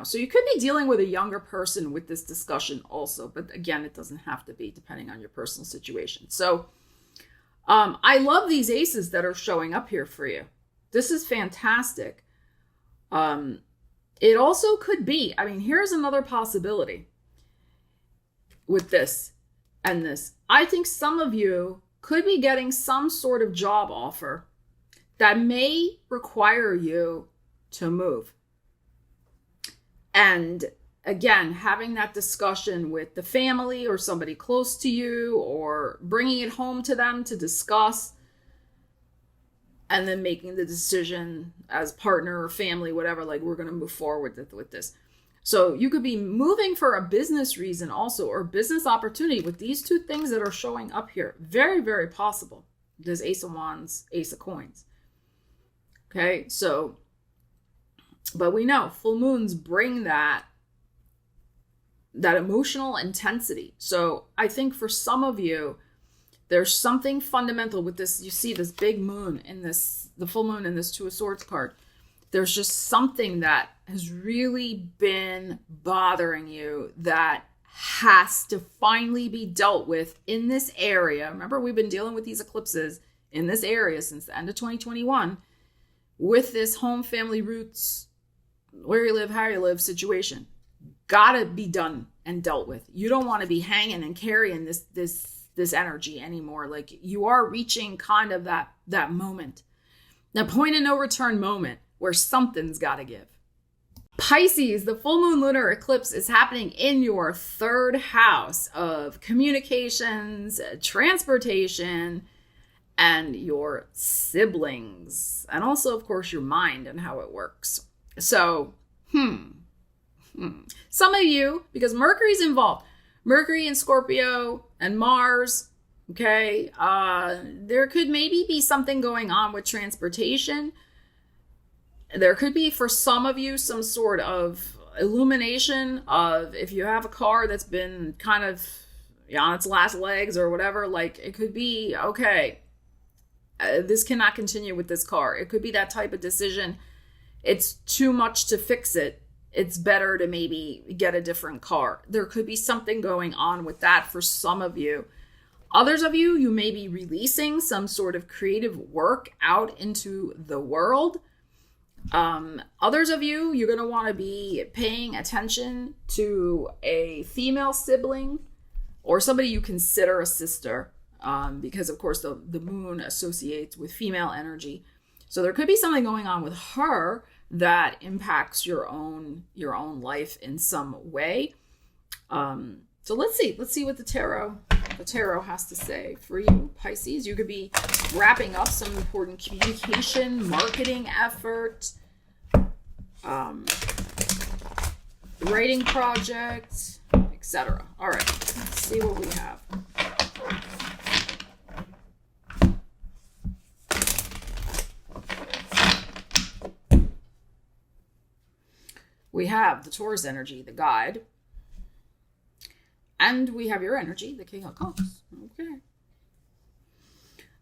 so you could be dealing with a younger person with this discussion also. But again, it doesn't have to be, depending on your personal situation. So I love these aces that are showing up here for you. This is fantastic. It also could be, here's another possibility with this and this. I think some of you could be getting some sort of job offer that may require you to move. And again, having that discussion with the family or somebody close to you, or bringing it home to them to discuss, and then making the decision as partner or family, whatever, like we're going to move forward with this. So you could be moving for a business reason also, or business opportunity with these two things that are showing up here. Very, very possible. There's Ace of Wands, Ace of Coins. Okay, so, but we know full moons bring that emotional intensity. So I think for some of you, there's something fundamental with this. You see this big moon in this, the full moon in this Two of Swords card. There's just something that has really been bothering you that has to finally be dealt with in this area. Remember, we've been dealing with these eclipses in this area since the end of 2021. With this home, family, roots, where you live, how you live situation. Gotta be done and dealt with. You don't want to be hanging and carrying this energy anymore. Like, you are reaching kind of that moment, that point of no return moment where something's got to give. Pisces, the full moon lunar eclipse is happening in your third house of communications, transportation, and your siblings, and also, of course, your mind and how it works. So, some of you, because Mercury's involved, Mercury and Scorpio and Mars, okay, there could maybe be something going on with transportation. There could be, for some of you, some sort of illumination of, if you have a car that's been kind of on its last legs or whatever, like, it could be, okay, this cannot continue with this car. It could be that type of decision. It's too much to fix it. it's better to maybe get a different car. There could be something going on with that for some of you. Others of you, you may be releasing some sort of creative work out into the world. Others of you, you're going to want to be paying attention to a female sibling or somebody you consider a sister, because of course the moon associates with female energy. So there could be something going on with her that impacts your own life in some way. So let's see what the tarot has to say for you, Pisces. You could be wrapping up some important communication, marketing effort, writing projects, etc. All right, let's see what we have. We have the Taurus energy, the guide. And we have your energy, the King of Cups. Okay.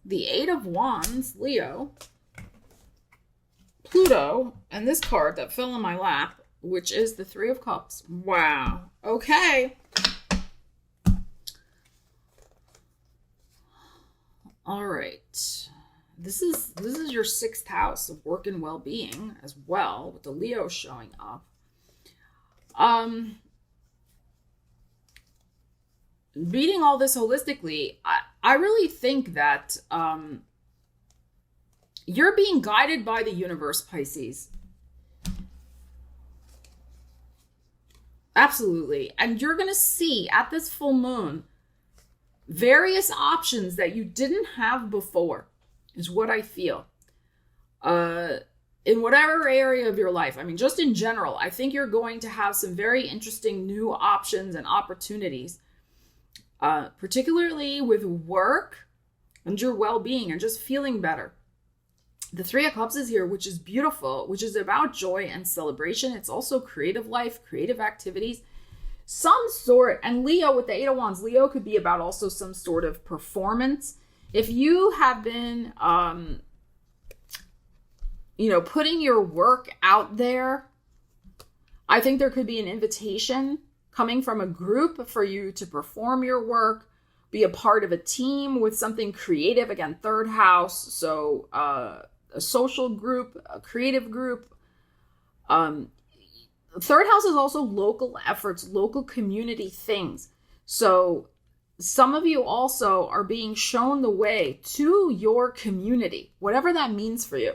The Eight of Wands, Leo. Pluto, and this card that fell in my lap, which is the Three of Cups. Wow. Okay. All right. This is your 6th house of work and well-being as well, with the Leo showing up. Reading all this holistically, I really think that you're being guided by the universe, Pisces. Absolutely. And you're going to see at this full moon various options that you didn't have before, is what I feel. In whatever area of your life. I mean, just in general, I think you're going to have some very interesting new options and opportunities, particularly with work and your well-being and just feeling better. The Three of Cups is here, which is beautiful, which is about joy and celebration. It's also creative life, creative activities, some sort. And Leo with the Eight of Wands, Leo could be about also some sort of performance. If you have been, putting your work out there, I think there could be an invitation coming from a group for you to perform your work, be a part of a team with something creative. Again, 3rd house. So a social group, a creative group. 3rd house is also local efforts, local community things. So some of you also are being shown the way to your community, whatever that means for you.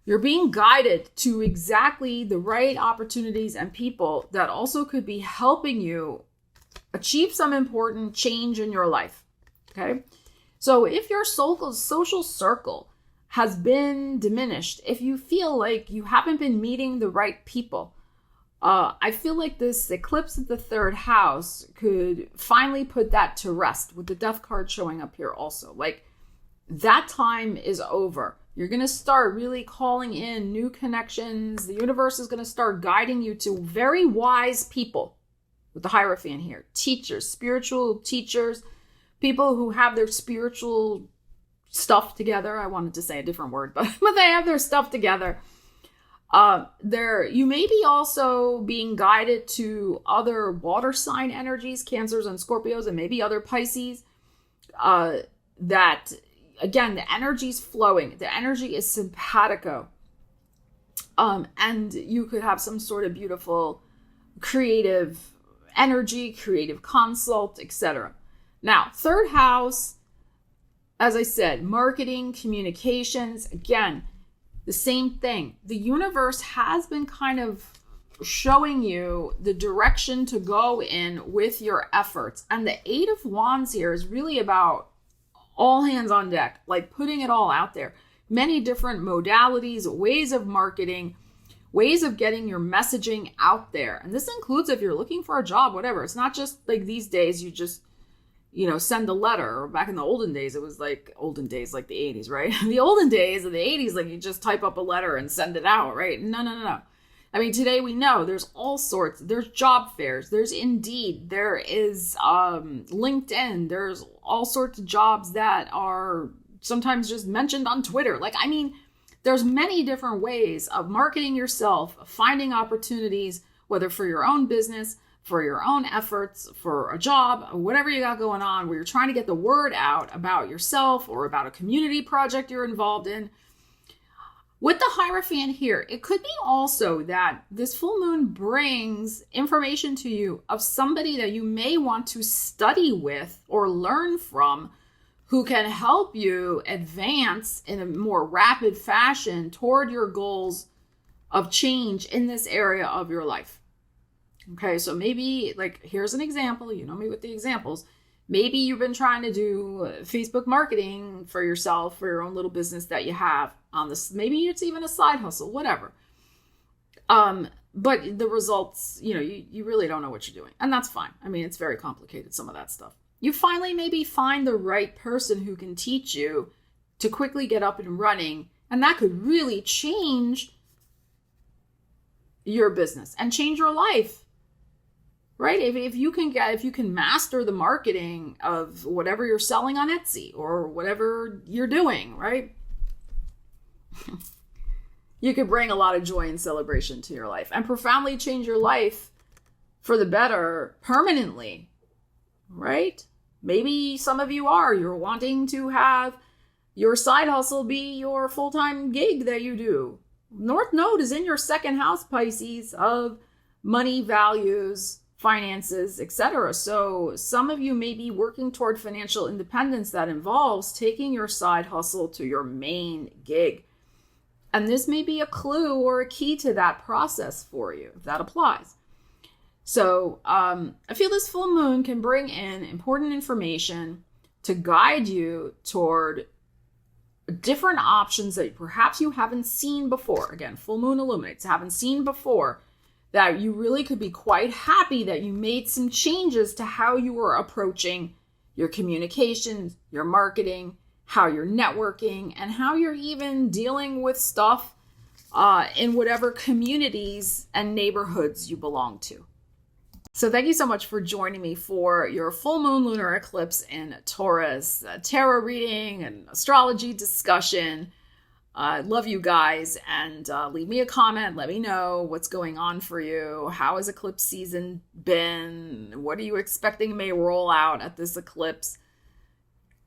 You're being guided to exactly the right opportunities and people that also could be helping you achieve some important change in your life. Okay. So if your social circle has been diminished, if you feel like you haven't been meeting the right people, I feel like this eclipse at the 3rd house could finally put that to rest, with the Death card showing up here also. Like, that time is over. You're going to start really calling in new connections. The universe is going to start guiding you to very wise people, with the Hierophant here. Teachers, spiritual teachers, people who have their spiritual stuff together. I wanted to say a different word, but they have their stuff together. You may be also being guided to other water sign energies, Cancers and Scorpios, and maybe other Pisces, that, again, the energy's flowing. The energy is simpatico. And you could have some sort of beautiful creative energy, creative consult, etc. Now, 3rd house, as I said, marketing, communications, again, the same thing. The universe has been kind of showing you the direction to go in with your efforts. And the Eight of Wands here is really about all hands on deck, like putting it all out there. Many different modalities, ways of marketing, ways of getting your messaging out there. And this includes if you're looking for a job, whatever. It's not just like these days you just, send a letter. Or back in the olden days, it was like olden days, like the 80s, right? The olden days of the 80s, like you just type up a letter and send it out, right? No. I mean, today we know there's all sorts. There's job fairs. There's Indeed. There is LinkedIn. There's all sorts of jobs that are sometimes just mentioned on Twitter. Like, I mean, There's many different ways of marketing yourself, finding opportunities, whether for your own business, for your own efforts, for a job, or whatever you got going on, where you're trying to get the word out about yourself or about a community project you're involved in. With the Hierophant here, it could be also that this full moon brings information to you of somebody that you may want to study with or learn from, who can help you advance in a more rapid fashion toward your goals of change in this area of your life. Okay, so maybe, like, here's an example. You know me with the examples. Maybe you've been trying to do Facebook marketing for yourself, for your own little business that you have on this. Maybe it's even a side hustle, whatever. But the results, you really don't know what you're doing. And that's fine. I mean, it's very complicated, some of that stuff. You finally maybe find the right person who can teach you to quickly get up and running. And that could really change your business and change your life. Right? If you can master the marketing of whatever you're selling on Etsy or whatever you're doing, right? You could bring a lot of joy and celebration to your life and profoundly change your life for the better permanently, right? Maybe some of you're wanting to have your side hustle be your full-time gig that you do. North Node is in your second house, Pisces, of money, values, finances, etc. So some of you may be working toward financial independence that involves taking your side hustle to your main gig. And this may be a clue or a key to that process for you, if that applies. So I feel this full moon can bring in important information to guide you toward different options that perhaps you haven't seen before. Again, full moon illuminates, haven't seen before, that you really could be quite happy that you made some changes to how you were approaching your communications, your marketing, how you're networking, and how you're even dealing with stuff in whatever communities and neighborhoods you belong to. So thank you so much for joining me for your full moon lunar eclipse in Taurus tarot reading and astrology discussion. I love you guys, and leave me a comment. Let me know what's going on for you. How has eclipse season been? What are you expecting may roll out at this eclipse?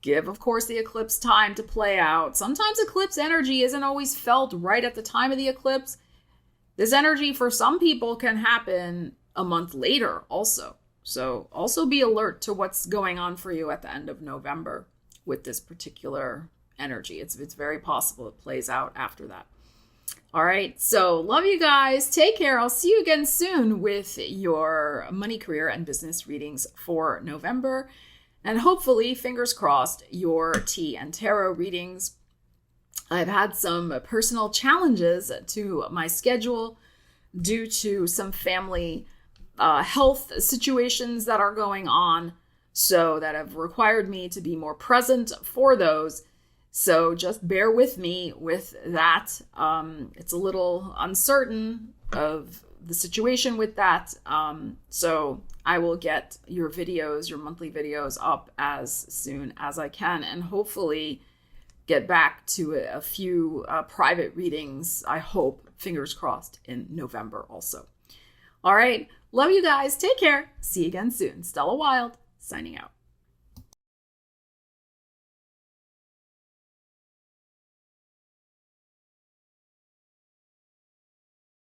Give, of course, the eclipse time to play out. Sometimes eclipse energy isn't always felt right at the time of the eclipse. This energy for some people can happen a month later also. So also be alert to what's going on for you at the end of November with this particular energy. It's very possible it plays out after that. All right. So love you guys. Take care. I'll see you again soon with your money, career, and business readings for November. And hopefully, fingers crossed, your tea and tarot readings. I've had some personal challenges to my schedule due to some family health situations that are going on, so that have required me to be more present for those. So just bear with me with that. It's a little uncertain of the situation with that. So I will get your videos, your monthly videos up as soon as I can, and hopefully get back to a few private readings, I hope, fingers crossed, in November also. All right. Love you guys. Take care. See you again soon. Stella Wilde, signing out.